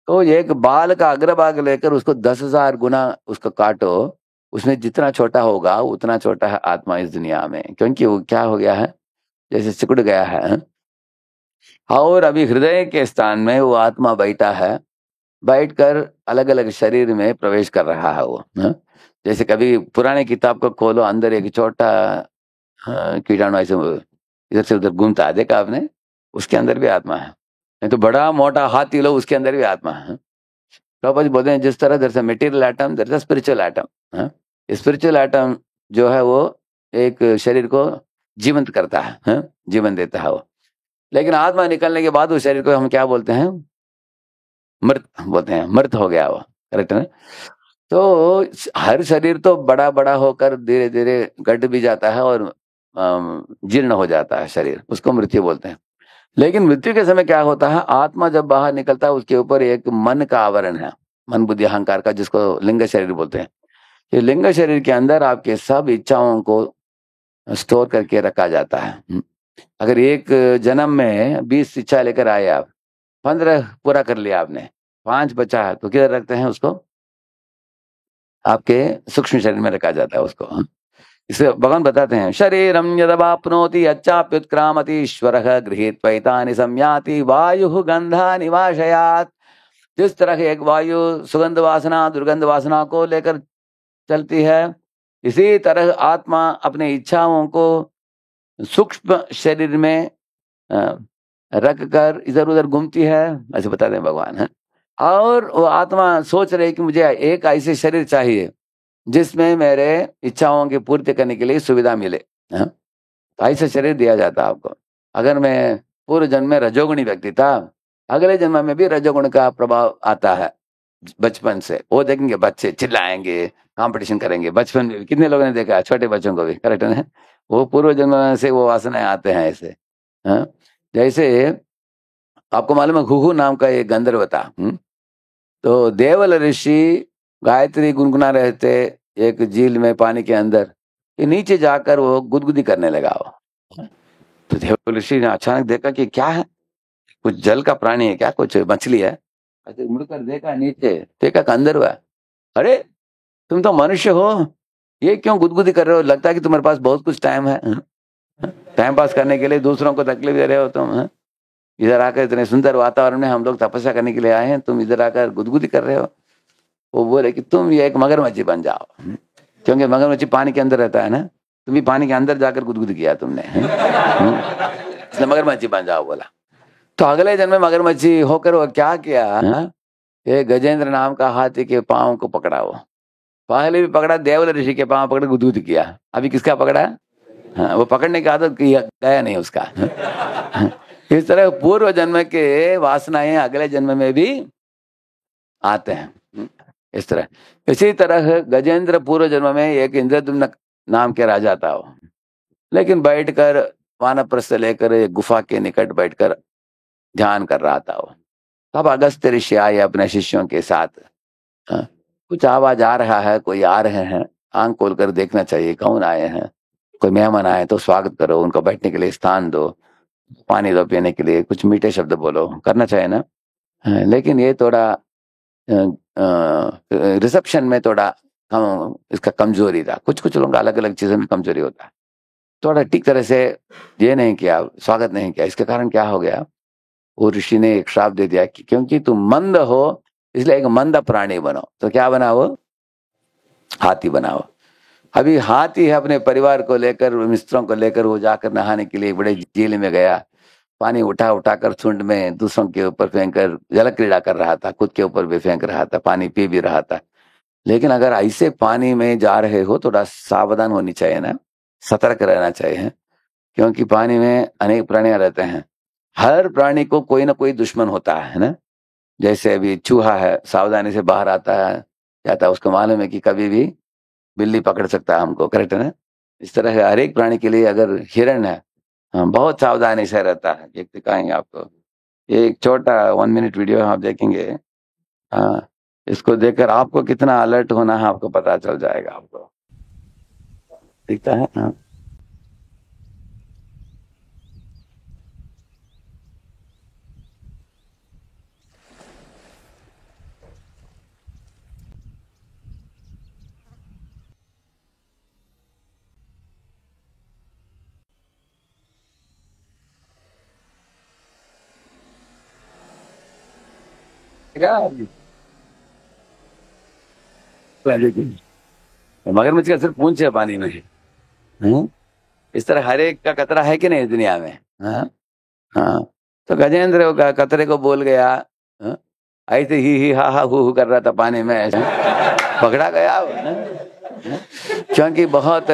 तो एक बाल का अग्रभाग लेकर उसको 10,000 गुना उसको काटो, उसमें जितना छोटा होगा उतना छोटा है आत्मा इस दुनिया में, क्योंकि वो क्या हो गया है, जैसे सिकुड़ गया है। और अभी हृदय के स्थान में वो आत्मा बैठा है, बैठकर अलग अलग शरीर में प्रवेश कर रहा है वो। जैसे कभी पुराने किताब को खोलो, अंदर एक छोटा कीटाणु ऐसे इधर से उधर घूमता है, देखा आपने, उसके अंदर भी आत्मा है। नहीं तो बड़ा मोटा हाथी लो, उसके अंदर भी आत्मा है। तो बोलते हैं जिस तरह there is a material atom, there is a spiritual atom. Spiritual atom जो है वो एक शरीर को जीवंत करता है, जीवन देता है वो। लेकिन आत्मा निकलने के बाद उस शरीर को हम क्या बोलते हैं, मृत बोलते हैं, मृत हो गया वो, करेक्ट है। तो हर शरीर तो बड़ा बड़ा होकर धीरे धीरे घट भी जाता है और जीर्ण हो जाता है शरीर, उसको मृत्यु बोलते हैं। लेकिन मृत्यु के समय क्या होता है, आत्मा जब बाहर निकलता है उसके ऊपर एक मन का आवरण है, मन बुद्धि अहंकार का, जिसको लिंग शरीर बोलते हैं। ये लिंग शरीर के अंदर आपके सब इच्छाओं को स्टोर करके रखा जाता है। अगर एक जन्म में 20 इच्छा लेकर आए आप, 15 पूरा कर लिया आपने, 5 बचा है, तो किधर रखते हैं उसको, आपके सूक्ष्म शरीर में रखा जाता है उसको। इसे भगवान बताते हैं, शरीरम यदवाप्नोति यच्चाप्युत्क्रामति ईश्वरः गृहीत्वैतानि संयाति वायुः गंधा निवाशयात्। जिस तरह की एक वायु सुगंध वासना दुर्गंध वासना को लेकर चलती है, इसी तरह आत्मा अपने इच्छाओं को सूक्ष्म शरीर में रख कर इधर उधर घूमती है, ऐसे बता दें भगवान है। और वो आत्मा सोच रही कि मुझे एक ऐसे शरीर चाहिए जिसमें मेरे इच्छाओं की पूर्ति करने के लिए सुविधा मिले, हाँ? तो ऐसा शरीर दिया जाता है आपको। अगर मैं पूर्व जन्म में रजोगुणी व्यक्ति था, अगले जन्म में भी रजोगुण का प्रभाव आता है बचपन से। वो देखेंगे बच्चे चिल्लाएंगे, कंपटीशन करेंगे, बचपन में भी कितने लोगों ने देखा है, छोटे बच्चों को भी, करेक्ट है? वो पूर्व जन्म से वो वासनाएं आते हैं ऐसे, हाँ? जैसे आपको मालूम है घुघु नाम का एक गंधर्व था, तो देवल ऋषि गायत्री गुनगुना रहे थे एक झील में पानी के अंदर, ये नीचे जाकर वो गुदगुदी करने लगा वो। तो देवल ऋषि ने अचानक देखा कि क्या है, कुछ जल का प्राणी है क्या, कुछ मछली है। ऐसे मुड़कर देखा नीचे, देखा गंधर्व है। अरे तुम तो मनुष्य हो, ये क्यों गुदगुदी कर रहे हो, लगता है कि तुम्हारे पास बहुत कुछ टाइम है, टाइम पास करने के लिए दूसरों को तकलीफ दे रहे हो तुम, इधर आकर इतने सुंदर वातावरण में हम लोग तपस्या करने के लिए आए हैं, तुम इधर आकर गुदगुदी कर रहे हो। वो बोले कि तुम ये एक मगरमच्छी बन जाओ, क्योंकि मगरमच्छी पानी के अंदर रहता है ना, तुम भी पानी के अंदर जाकर गुदगुदी किया तुमने, इसलिए मगरमच्छी बन जाओ बोला। तो अगले जन्म में मगरमच्छी होकर वो क्या किया, ये गजेंद्र नाम का हाथी के पांव को पकड़ा। वो पहले भी पकड़ा, देवल ऋषि के पांव पकड़ गुदगुदी किया, अभी किसका पकड़ा? हाँ, वो पकड़ने की आदत गया नहीं उसका। इस तरह पूर्व जन्म के वासनाएं अगले जन्म में भी आते हैं, इस तरह। इसी तरह गजेंद्र पूर्व जन्म में एक इंद्रद्युम्न नाम के राजा था वो, लेकिन बैठकर वानप्रस्थ लेकर एक गुफा के निकट बैठकर ध्यान कर रहा था वो। तब अगस्त ऋषि आए अपने शिष्यों के साथ, कुछ आवाज आ रहा है, कोई आ रहे हैं, आंख खोलकर देखना चाहिए कौन आए हैं, कोई मेहमान आए तो स्वागत करो, उनको बैठने के लिए स्थान दो, पानी दो पीने के लिए, कुछ मीठे शब्द बोलो, करना चाहिए ना। लेकिन ये थोड़ा रिसेप्शन में थोड़ा इसका कमजोरी था, कुछ कुछ लोग अलग अलग चीजों में कमजोरी होता है, थोड़ा ठीक तरह से ये नहीं किया, स्वागत नहीं किया। इसके कारण क्या हो गया, वो ऋषि ने एक श्राप दे दिया कि क्योंकि तुम मंद हो इसलिए एक मंद प्राणी बनो। तो क्या बना वो? हाथी बनाओ। अभी हाथी है अपने परिवार को लेकर, मित्रों को लेकर वो जाकर नहाने के लिए बड़े झील में गया, पानी उठा उठाकर सूंड में दूसरों के ऊपर फेंक कर जल क्रीड़ा कर रहा था, खुद के ऊपर भी फेंक रहा था, पानी पी भी रहा था। लेकिन अगर ऐसे पानी में जा रहे हो थोड़ा सावधान होनी चाहिए ना, सतर्क रहना चाहिए, क्योंकि पानी में अनेक प्राणियां रहते हैं, हर प्राणी को कोई ना कोई दुश्मन होता है ना। जैसे अभी चूहा है, सावधानी से बाहर आता है जाता है, उसको मालूम है कि कभी भी बिल्ली पकड़ सकता है हमको, करेक्ट है ना। इस तरह हर एक प्राणी के लिए अगर हिरण है, बहुत सावधानी से रहता है। एक दिखाएंगे आपको, एक छोटा 1 मिनट वीडियो आप देखेंगे, हाँ, इसको देखकर आपको कितना अलर्ट होना है आपको पता चल जाएगा। आपको दिखता है? हाँ, मगरमच्छ का सिर्फ पूंछ है पानी में, इस तरह हर एक का कतरा है कि नहीं इस दुनिया में। हाँ, हाँ। तो गजेंद्र का कतरे को बोल गया, हाँ? ऐसे ही हा हु कर रहा था पानी में, ऐसे पकड़ा गया, क्योंकि बहुत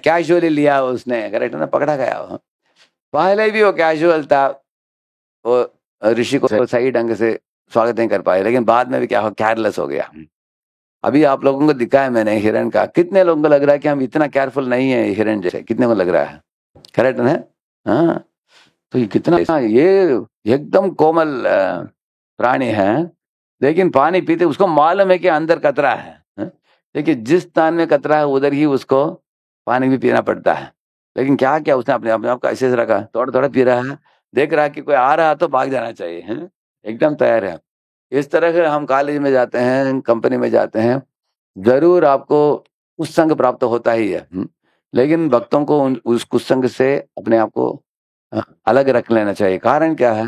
कैजुअली लिया उसने, करेक्ट है ना, पकड़ा गया। पहले भी वो कैजुअल था, वो ऋषि को सही ढंग से स्वागत नहीं कर पाए, लेकिन बाद में भी क्या हो, केयरलेस हो गया। अभी आप लोगों को दिखाया मैंने हिरण का, कितने लोगों को लग रहा है कि हम इतना केयरफुल नहीं है हिरण जैसे, कितने को लग रहा है, करेक्ट है? हाँ, तो ये कितना, ये एकदम कोमल प्राणी है, लेकिन पानी पीते उसको मालूम है कि अंदर कतरा है, देखिए जिस स्थान में कतरा है उधर ही उसको पानी भी पीना पड़ता है। लेकिन क्या क्या उसने अपने आप को ऐसे रखा, थोड़ा थोड़ा पी रहा है, देख रहा है कि कोई आ रहा तो भाग जाना चाहिए, एकदम तैयार है। इस तरह से हम कॉलेज में जाते हैं, कंपनी में जाते हैं, जरूर आपको कुसंग प्राप्त होता ही है, लेकिन भक्तों को उस कुसंग से अपने आप को अलग रख लेना चाहिए। कारण क्या है,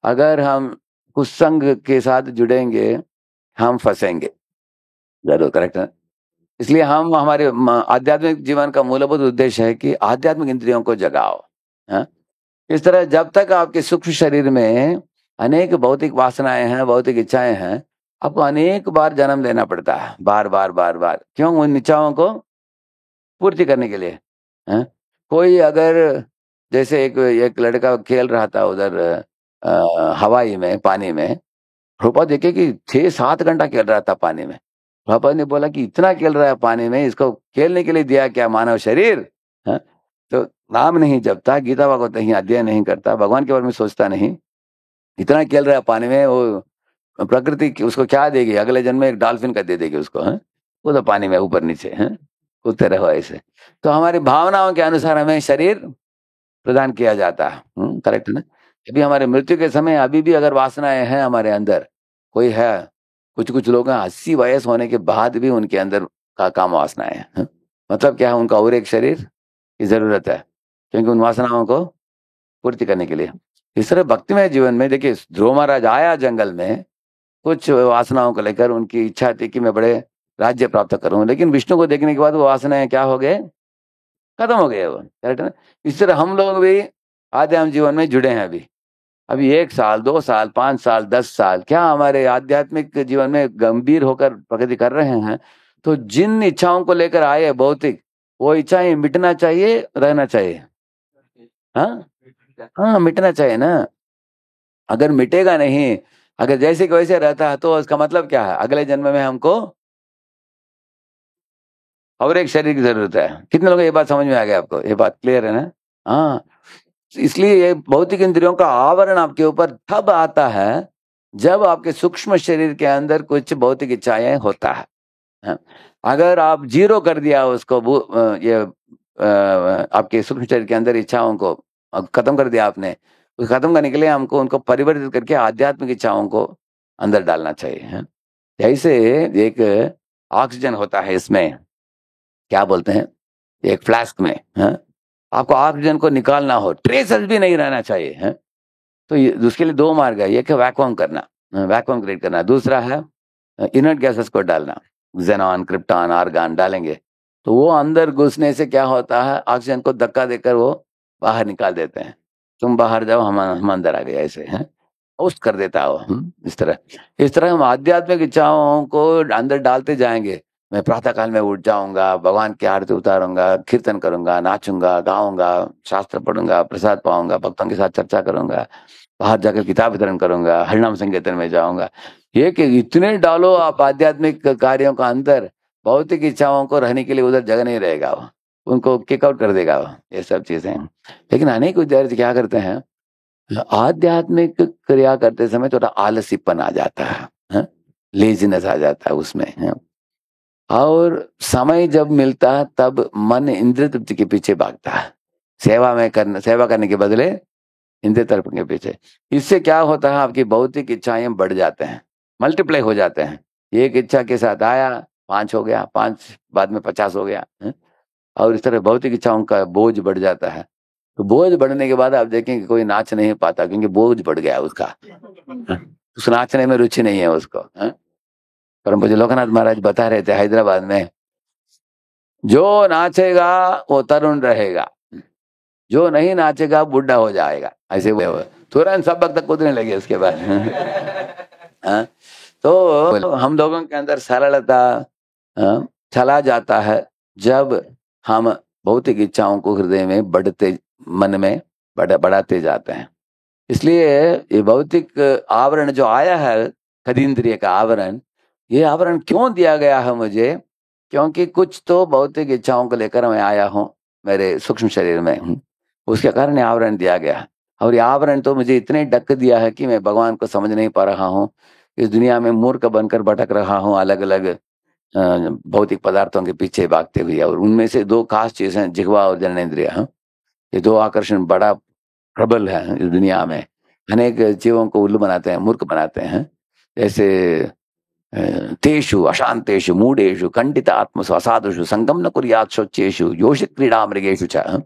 अगर हम कुसंग के साथ जुड़ेंगे हम फंसेंगे जरूर, करेक्ट है। इसलिए हम हमारे आध्यात्मिक जीवन का मूलभूत उद्देश्य है कि आध्यात्मिक इंद्रियों को जगाओ, हाँ? इस तरह जब तक आपके सूक्ष्म शरीर में अनेक भौतिक वासनाएं हैं, भौतिक इच्छाएं हैं, आपको अनेक बार जन्म लेना पड़ता है, बार बार बार बार। क्यों? उन इच्छाओं को पूर्ति करने के लिए। हैं? कोई अगर जैसे एक एक लड़का खेल रहा था उधर हवाई में, पानी में। प्रभुपाद देखे कि 6-7 घंटा खेल रहा था पानी में। प्रभुपाद ने बोला कि इतना खेल रहा है पानी में, इसको खेलने के लिए दिया क्या मानव शरीर? हैं? तो नाम नहीं जपता, गीता भागवत नहीं अध्ययन नहीं करता, भगवान के बारे में सोचता नहीं, इतना खेल रहा है पानी में, वो प्रकृति उसको क्या देगी? अगले जन्म में एक डॉल्फिन का दे देगी उसको। हैं? वो तो पानी में ऊपर नीचे हैं, कूदते रहो ऐसे। तो हमारी भावनाओं के अनुसार हमें शरीर प्रदान किया जाता है। करेक्ट है ना? अभी हमारे मृत्यु के समय अभी भी अगर वासनाएं हैं हमारे अंदर, कोई है, कुछ कुछ लोग हैं 80 वयस होने के बाद भी उनके अंदर का काम वासनाएं हैं। मतलब क्या है? उनका और एक शरीर की जरूरत है, क्योंकि उन वासनाओं को पूर्ति करने के लिए। इस तरह भक्तिमय जीवन में देखिए, ध्रुव महाराज आया जंगल में कुछ वासनाओं को लेकर, उनकी इच्छा थी कि मैं बड़े राज्य प्राप्त करूं, लेकिन विष्णु को देखने के बाद वो वासनाएं क्या हो गए? खत्म हो गए वो। करेक्ट है ना? इस तरह हम लोग भी आध्यात्मिक जीवन में जुड़े हैं अभी 1 साल 2 साल 5 साल 10 साल, क्या हमारे आध्यात्मिक जीवन में गंभीर होकर प्रगति कर रहे हैं, तो जिन इच्छाओं को लेकर आए भौतिक, वो इच्छाएं मिटना चाहिए, रहना चाहिए? हाँ हाँ, मिटना चाहिए ना। अगर मिटेगा नहीं, अगर जैसे कि वैसे रहता है, तो उसका मतलब क्या है? अगले जन्म में हमको और एक शरीर की जरूरत है। कितने लोगों को ये बात समझ में आ गया? आपको ये बात क्लियर है ना? हाँ। इसलिए ये भौतिक इंद्रियों का आवरण आपके ऊपर तब आता है जब आपके सूक्ष्म शरीर के अंदर कुछ भौतिक इच्छाएं होता है। हाँ। अगर आप जीरो कर दिया उसको, आपके सूक्ष्म शरीर के अंदर इच्छाओं को खत्म कर दिया आपने, उस खत्म करने के लिए हमको उनको परिवर्तित करके आध्यात्मिक इच्छाओं को अंदर डालना चाहिए। हाँ। जैसे एक ऑक्सीजन होता है, इसमें क्या बोलते हैं, एक फ्लास्क में। हाँ? आपको ऑक्सीजन को निकालना हो, ट्रेसेस भी नहीं रहना चाहिए। हैं? तो उसके लिए 2 मार्ग है। एक है वैक्यूम करना, वैक्यूम क्रिएट करना। दूसरा है इनर्ट गैसेस को डालना, जेनॉन, क्रिप्टॉन, आर्गन डालेंगे, तो वो अंदर घुसने से क्या होता है? ऑक्सीजन को धक्का देकर वो बाहर निकाल देते हैं। तुम बाहर जाओ, हम अंदर आ गए, ऐसे हैं, होस्ट कर देता है वो। इस तरह हम आध्यात्मिक इच्छाओं को अंदर डालते जाएंगे। मैं प्रातः काल में उठ जाऊंगा, भगवान की आरती उतारूंगा, कीर्तन करूंगा, नाचूंगा, गाऊंगा, शास्त्र पढ़ूंगा, प्रसाद पाऊंगा, भक्तों के साथ चर्चा करूंगा, बाहर जाकर किताब वितरण करूंगा, हरिनाम संकीर्तन में जाऊंगा। ये कि इतने डालो आप आध्यात्मिक कार्यों का अंदर, भौतिक इच्छाओं को रहने के लिए उधर जगह नहीं रहेगा, वो उनको किक आउट कर देगा वो, ये सब चीजें। लेकिन अनेक विद्यार्थी क्या करते हैं, आध्यात्मिक क्रिया करते समय थोड़ा आलसीपन आ जाता है, लेजीनेस आ जाता है उसमें। है? और समय जब मिलता है तब मन इंद्रिय तृप्ति के पीछे भागता है, सेवा करने के बदले इंद्रिय तृप्ति के पीछे। इससे क्या होता है? आपकी भौतिक इच्छाएं बढ़ जाते हैं, मल्टीप्लाई हो जाते हैं। एक इच्छा के साथ आया, 5 हो गया, 5 बाद में 50 हो गया। और इस तरह भौतिक इच्छाओं का बोझ बढ़ जाता है। तो बोझ बढ़ने के बाद आप देखेंगे कोई नाच नहीं पाता, क्योंकि बोझ बढ़ गया उसका। उस नाचने में रुचि नहीं है उसको। परम पूज्य लोकनाथ महाराज बता रहे थे हैदराबाद में, जो नाचेगा वो तरुण रहेगा, जो नहीं नाचेगा बुढ़ा हो जाएगा। ऐसे वो तुरंत सब भक्त कूदने लगे उसके बाद। तो हम लोगों के अंदर सरलता चला जाता है जब हम भौतिक इच्छाओं को हृदय में बढ़ते, मन में बढ़ाते जाते हैं। इसलिए ये भौतिक आवरण जो आया है, खदींद्रिय का आवरण, ये आवरण क्यों दिया गया है मुझे? क्योंकि कुछ तो भौतिक इच्छाओं को लेकर मैं आया हूँ मेरे सूक्ष्म शरीर में, उसके कारण ये आवरण दिया गया। और ये आवरण तो मुझे इतने ढक दिया है कि मैं भगवान को समझ नहीं पा रहा हूँ, इस दुनिया में मूर्ख बनकर भटक रहा हूँ, अलग अलग भौतिक पदार्थों के पीछे भागते हुए। और उनमें से 2 खास चीज हैं, जिह्वा और जननेन्द्रिय। ये 2 आकर्षण बड़ा प्रबल है इस दुनिया में, अनेक जीवों को उल्लू बनाते हैं, मूर्ख बनाते हैं। जैसे तेषु अशांतेषु मूढ़ेषु खंडित आत्मसु असाधुषु संगम न कुर्यात् शौचेषु योषित क्रीड़ा मृगेषु च।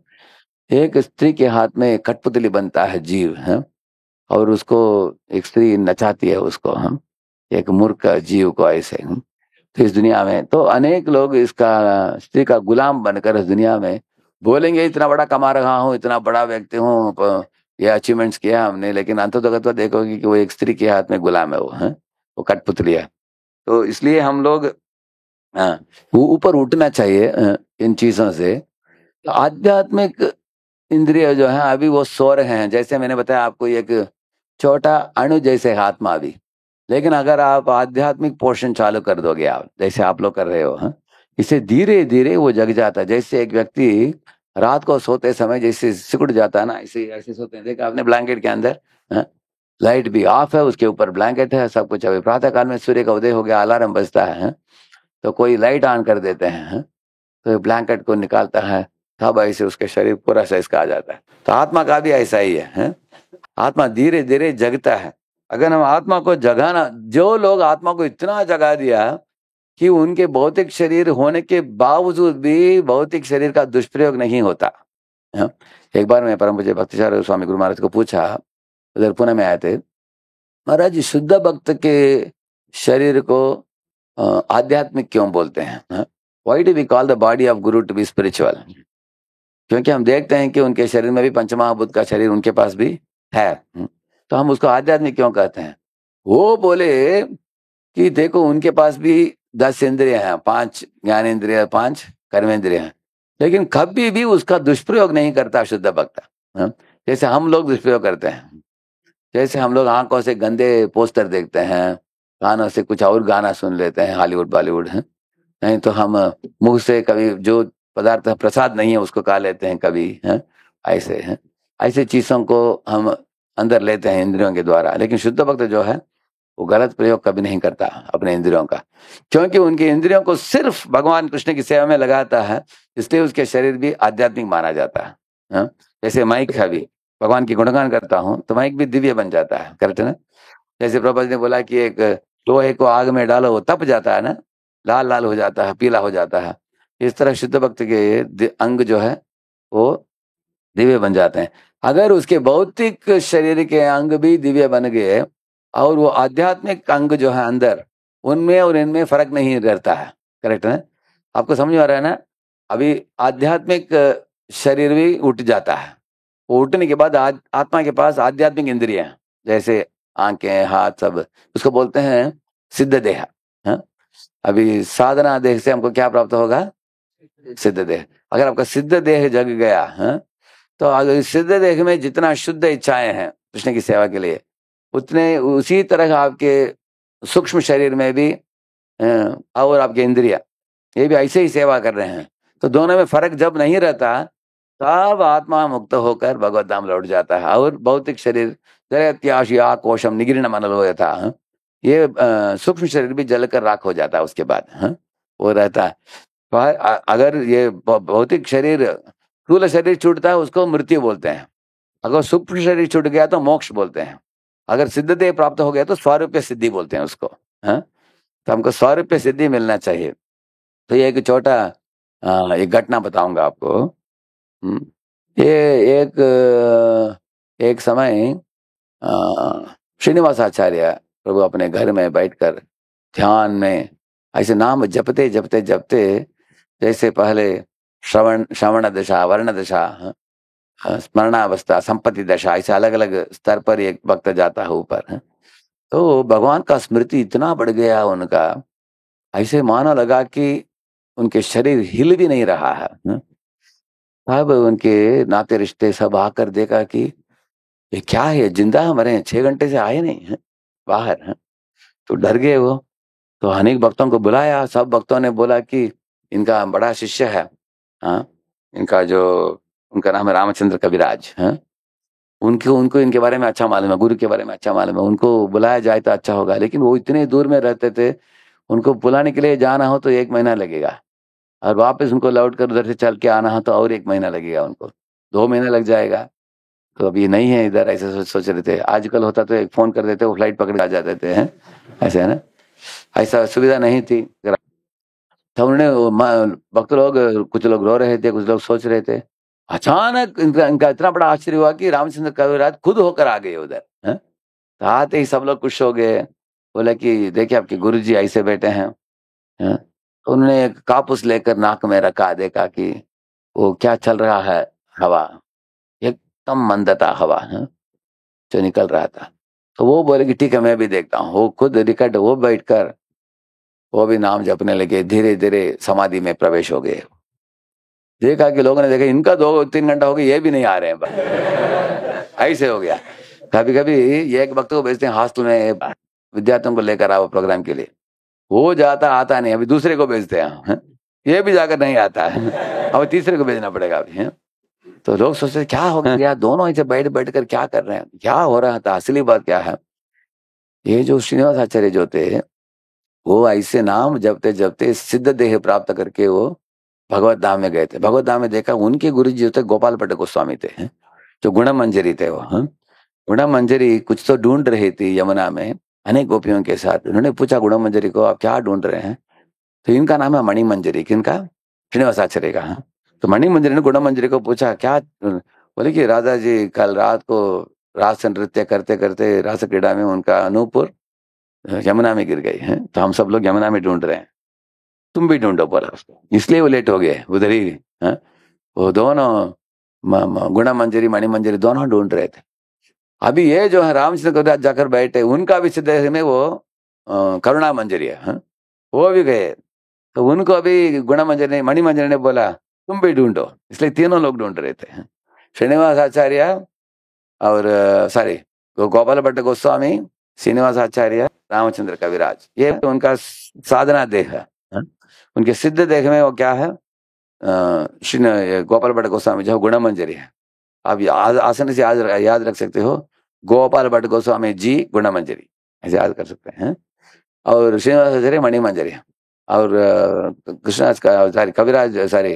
एक स्त्री के हाथ में कठपुतली बनता है जीव, है, और उसको एक स्त्री नचाती है उसको, एक मूर्ख जीव को ऐसे। तो इस दुनिया में तो अनेक लोग इसका, स्त्री का गुलाम बनकर इस दुनिया में बोलेंगे इतना बड़ा कमा रहा हूँ, इतना बड़ा व्यक्ति हूँ, ये अचीवमेंट्स किया हमने, लेकिन अंततोगत्वा देखोगे कि वो एक स्त्री के हाथ में गुलाम है वो, हैं? वो कठपुतली है। तो इसलिए हम लोग हाँ, वो ऊपर उठना चाहिए इन चीजों से। आध्यात्मिक इंद्रिय जो है अभी वो सो रहे हैं, जैसे मैंने बताया आपको, एक छोटा अणु जैसे आत्मा भी। लेकिन अगर आप आध्यात्मिक पोषण चालू कर दोगे, आप जैसे आप लोग कर रहे हो, हाँ, इससे धीरे धीरे वो जग जाता है। जैसे एक व्यक्ति रात को सोते समय जैसे सिकुड़ जाता है ना, ऐसे ऐसे सोते हैं, देखा आपने ब्लैंकेट के अंदर, हाँ? लाइट भी ऑफ है, उसके ऊपर ब्लैंकेट है, सब कुछ। अभी प्रातः काल में सूर्य का उदय हो गया, अलार्म बजता है, हाँ? तो कोई लाइट ऑन कर देते हैं, हाँ? तो ब्लैंकेट को निकालता है, तब ऐसे उसके शरीर पूरा साइज का आ जाता है। तो आत्मा का भी ऐसा ही है, हाँ? आत्मा धीरे धीरे जगता है। अगर हम आत्मा को जगाना, जो लोग आत्मा को इतना जगा दिया कि उनके भौतिक शरीर होने के बावजूद भी भौतिक शरीर का दुष्प्रयोग नहीं होता, हाँ? एक बार मैं परम पूज्य भक्तिचार्य स्वामी गुरु महाराज को पूछा, उधर पुणे में आए थे, महाराज शुद्ध भक्त के शरीर को आध्यात्मिक क्यों बोलते हैं? Why do we call the body of guru to be spiritual? क्योंकि हम देखते हैं कि उनके शरीर में भी पंचमहाभूत का शरीर उनके पास भी है, तो हम उसको आध्यात्मिक क्यों कहते हैं? वो बोले कि देखो उनके पास भी 10 इंद्रिय हैं, 5 ज्ञानेंद्रिय, 5 कर्मेंद्रिय हैं, लेकिन कभी भी उसका दुष्प्रयोग नहीं करता शुद्ध भक्त, हाँ? जैसे हम लोग दुष्प्रयोग करते हैं। जैसे हम लोग आंखों से गंदे पोस्टर देखते हैं, कानों से कुछ और गाना सुन लेते हैं, हॉलीवुड बॉलीवुड है, नहीं तो हम मुंह से कभी जो पदार्थ प्रसाद नहीं है उसको खा लेते हैं कभी, हैं? ऐसे हैं, ऐसे चीजों को हम अंदर लेते हैं इंद्रियों के द्वारा। लेकिन शुद्ध भक्त जो है वो गलत प्रयोग कभी नहीं करता अपने इंद्रियों का, क्योंकि उनके इंद्रियों को सिर्फ भगवान कृष्ण की सेवा में लगाता है, इसलिए उसके शरीर भी आध्यात्मिक माना जाता है, हाँ? जैसे माइक है, भी भगवान की गुणगान करता हूँ तो माइक भी दिव्य बन जाता है, करेक्ट है ना? जैसे प्रभुपाद ने बोला कि एक लोहे को आग में डालो वो तप जाता है ना, लाल लाल हो जाता है, पीला हो जाता है। इस तरह शुद्ध भक्त के अंग जो है वो दिव्य बन जाते हैं। अगर उसके भौतिक शरीर के अंग भी दिव्य बन गए और वो आध्यात्मिक अंग जो है अंदर, उनमें और इनमें फर्क नहीं रहता है, करेक्ट है? आपको समझ में आ रहा है ना? अभी आध्यात्मिक शरीर भी उठ जाता है, वो उठने के बाद आत्मा के पास आध्यात्मिक इंद्रियां हैं, जैसे आंखें, हाथ, सब। उसको बोलते हैं सिद्ध देह, हाँ? अभी साधना देह से हमको क्या प्राप्त होगा? सिद्ध देह। अगर आपका सिद्ध देह जग गया, हाँ? तो अगर सिद्ध देह में जितना शुद्ध इच्छाएं हैं कृष्ण की सेवा के लिए, उतने उसी तरह आपके सूक्ष्म शरीर में भी और आपके इंद्रिया ये भी ऐसे ही सेवा कर रहे हैं। तो दोनों में फर्क जब नहीं रहता, तब आत्मा मुक्त होकर भगवत धाम लौट जाता है। और भौतिक शरीर जलत्याशिया कोशम निगीर्ण मनलो यथा, ये सूक्ष्म शरीर भी जलकर राख हो जाता है उसके बाद, हाँ? वो रहता है। पर अगर ये भौतिक शरीर, स्थूल शरीर छूटता है उसको मृत्यु बोलते हैं। अगर सूक्ष्म शरीर छूट गया तो मोक्ष बोलते हैं। अगर सिद्ध देह प्राप्त हो गया तो स्वारूप्य सिद्धि बोलते हैं उसको, हाँ? तो हमको स्वारूप्य सिद्धि मिलना चाहिए। तो ये एक छोटा एक घटना बताऊंगा आपको। ये एक समय श्रीनिवास आचार्य प्रभु अपने घर में बैठकर ध्यान में ऐसे नाम जपते जपते जपते, जैसे पहले श्रवण दशा, वर्ण दशा, स्मरणावस्था, संपत्ति दशा, ऐसे अलग अलग स्तर पर एक भक्त जाता है ऊपर, तो भगवान का स्मृति इतना बढ़ गया उनका, ऐसे मानो लगा कि उनके शरीर हिल भी नहीं रहा है, अब उनके नाते रिश्ते सब आकर देखा कि ये क्या है, जिंदा मरे हैं, 6 घंटे से आए नहीं है बाहर, है? तो डर गए वो। तो अनेक भक्तों को बुलाया, सब भक्तों ने बोला कि इनका बड़ा शिष्य है, हाँ? इनका जो उनका नाम है रामचंद्र कविराज, हाँ? उनको उनको इनके बारे में अच्छा मालूम है, गुरु के बारे में अच्छा मालूम है, उनको बुलाया जाए तो अच्छा होगा। लेकिन वो इतने दूर में रहते थे, उनको बुलाने के लिए जाना हो तो 1 महीना लगेगा, और वापस उनको लौट कर उधर से चल के आना हो तो और 1 महीना लगेगा, उनको 2 महीने लग जाएगा। तो अभी नहीं है इधर, ऐसे सोच रहे थे। आजकल होता तो एक फोन कर देते, वो फ्लाइट पकड़ के आ जाते थे, हैं? ऐसे है ना, ऐसा सुविधा नहीं थी। तो उन्होंने भक्त लोग, कुछ लोग रो रहे थे, कुछ लोग सोच रहे थे। अचानक इनका इतना बड़ा आश्चर्य हुआ कि रामचंद्र कविराज खुद होकर आ गए उधर, हैं? तो आते ही सब लोग खुश हो गए, बोले कि देखिए आपके गुरु जी ऐसे बैठे हैं, हैं? तो उन्होंने एक कापूस लेकर नाक में रखा, देखा कि वो क्या चल रहा है, हवा, एक तम मंदता हवा, जो निकल रहा था। तो वो बोले कि ठीक है मैं भी देखता हूँ। वो खुद निकट वो बैठकर वो भी नाम जपने लगे, धीरे धीरे समाधि में प्रवेश हो गए। देखा कि लोगों ने देखा इनका 2-3 घंटा हो गया, ये भी नहीं आ रहे हैं। ऐसे हो गया। कभी कभी एक वक्त को भेजते हैं हॉस्टल में विद्यार्थियों को लेकर आओ प्रोग्राम के लिए, वो जाता आता नहीं, अभी दूसरे को भेजते हैं, ये भी जाकर नहीं आता है, अब तीसरे को भेजना पड़ेगा अभी, है? तो लोग सोचते क्या हो गया, दोनों ऐसे बैठ बैठ कर क्या कर रहे हैं, क्या हो रहा था। असली बात क्या है, ये जो श्रीनिवास आचार्य जो थे वो ऐसे नाम जपते जपते सिद्ध देह प्राप्त करके वो भगवत धाम में गए थे। भगवत धाम में देखा उनके गुरु जी जो थे गोपाल भट्ट गोस्वामी थे, जो गुण मंजरी थे वो, गुण मंजरी कुछ तो ढूंढ रही थी यमुना में अनेक गोपियों के साथ। उन्होंने पूछा गुण मंजरी को आप क्या ढूंढ रहे हैं, तो इनका नाम है मणि मंजरी, किनका, श्रीनिवास आचार्य का। तो मणि मंजरी ने गुण मंजरी को पूछा क्या, बोले कि राधा जी कल रात को रास नृत्य करते करते रास क्रीड़ा में उनका अनूपुर यमुना में गिर गई है, तो हम सब लोग यमुना में ढूंढ रहे हैं, तुम भी ढूंढो बोला उसको, इसलिए वो लेट हो गए उधर ही। वो दोनों गुण मंजरी मणि मंजरी दोनों ढूंढ रहे थे। अभी ये जो है रामचंद्र कविराज जाकर बैठे, उनका भी सिद्ध में वो करुणा मंजरी है, वो भी गए। तो उनको अभी गुण मंजरी ने मणि मंजरी ने बोला तुम भी ढूंढो, इसलिए तीनों लोग ढूंढ रहे थे, श्रीनिवास आचार्य और सॉरी गोपाल भट्ट गोस्वामी, श्रीनिवास आचार्य, रामचंद्र कविराज, ये उनका साधना देह है। उनके सिद्ध देह में वो क्या है, श्री गोपाल भट्ट गोस्वामी जो गुण मंजरी है। आप आसानी से याद रख सकते हो, गोपाल भट्ट गोस्वामी जी गुण मंजरी ऐसे याद कर सकते हैं। और श्रीनिवास आचार्य मणि मंजरी, और कृष्णदास का सॉरी कविराज सॉरी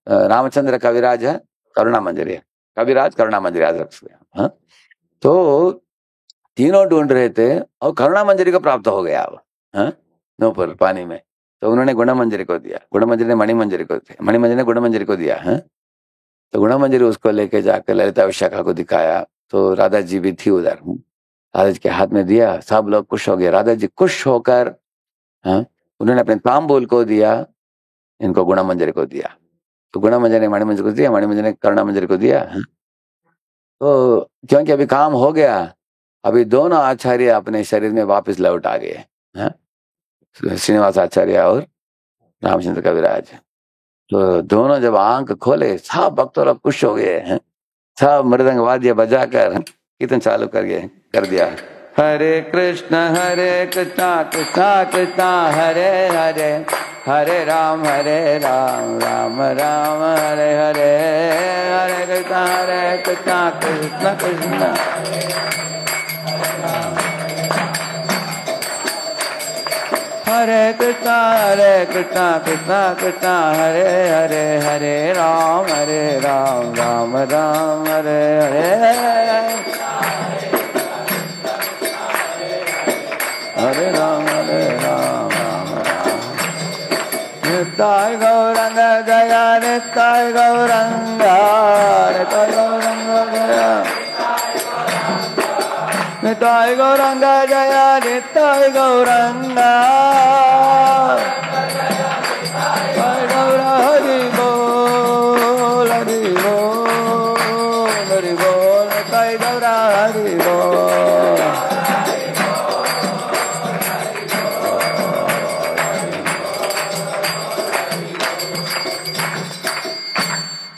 रामचंद्र कविराज है करुणा मंजरी, कविराज करुणा मंजरी याद रख सकते हैं। तो तीनों ढूंढ रहे थे और करुणा मंजरी को प्राप्त हो गया अब नौपर पानी में। तो उन्होंने गुण मंजरी को दिया, गुण मंजरी ने मणि मंजरी को दिया, मणि मंजरी ने गुण मंजरी को दिया है। तो गुण मंजरी उसको लेके जाकर ललिता विशाखा को दिखाया, तो राधा जी भी थी उधर, राधा जी के हाथ में दिया, सब लोग खुश हो गए। राधा जी खुश होकर उन्होंने अपने तांबूल को दिया, इनको गुण मंजरी को दिया। तो गुण मंजरी ने मणि मंजरी को दिया, मणि मंजरी ने करुणा मंजरी को दिया। तो क्योंकि अभी काम हो गया, अभी दोनों आचार्य अपने शरीर में वापस लौट आ गए, श्रीनिवास आचार्य और रामचंद्र कविराज। तो दोनों जब आंख खोले सब भक्त लोग खुश हो गए हैं, सब मृदंग वाद्य बजाकर कीर्तन चालू कर दिया। हरे कृष्ण कृष्ण कृष्ण हरे हरे, हरे राम राम राम हरे हरे, हरे कृष्ण कृष्ण कृष्ण हरे कृष्ण कृष्ण कृष्ण हरे हरे, हरे राम राम राम हरे हरे, हरे राम राम राम। नित्य गौरंग जया, नित्य गौरंग, नित्य गौरंग जया, नित्य गौरंग जया, नित्य गौरंग, हरि बोल हरि बोल हरि बोल, नित्य गौर हरि बोल।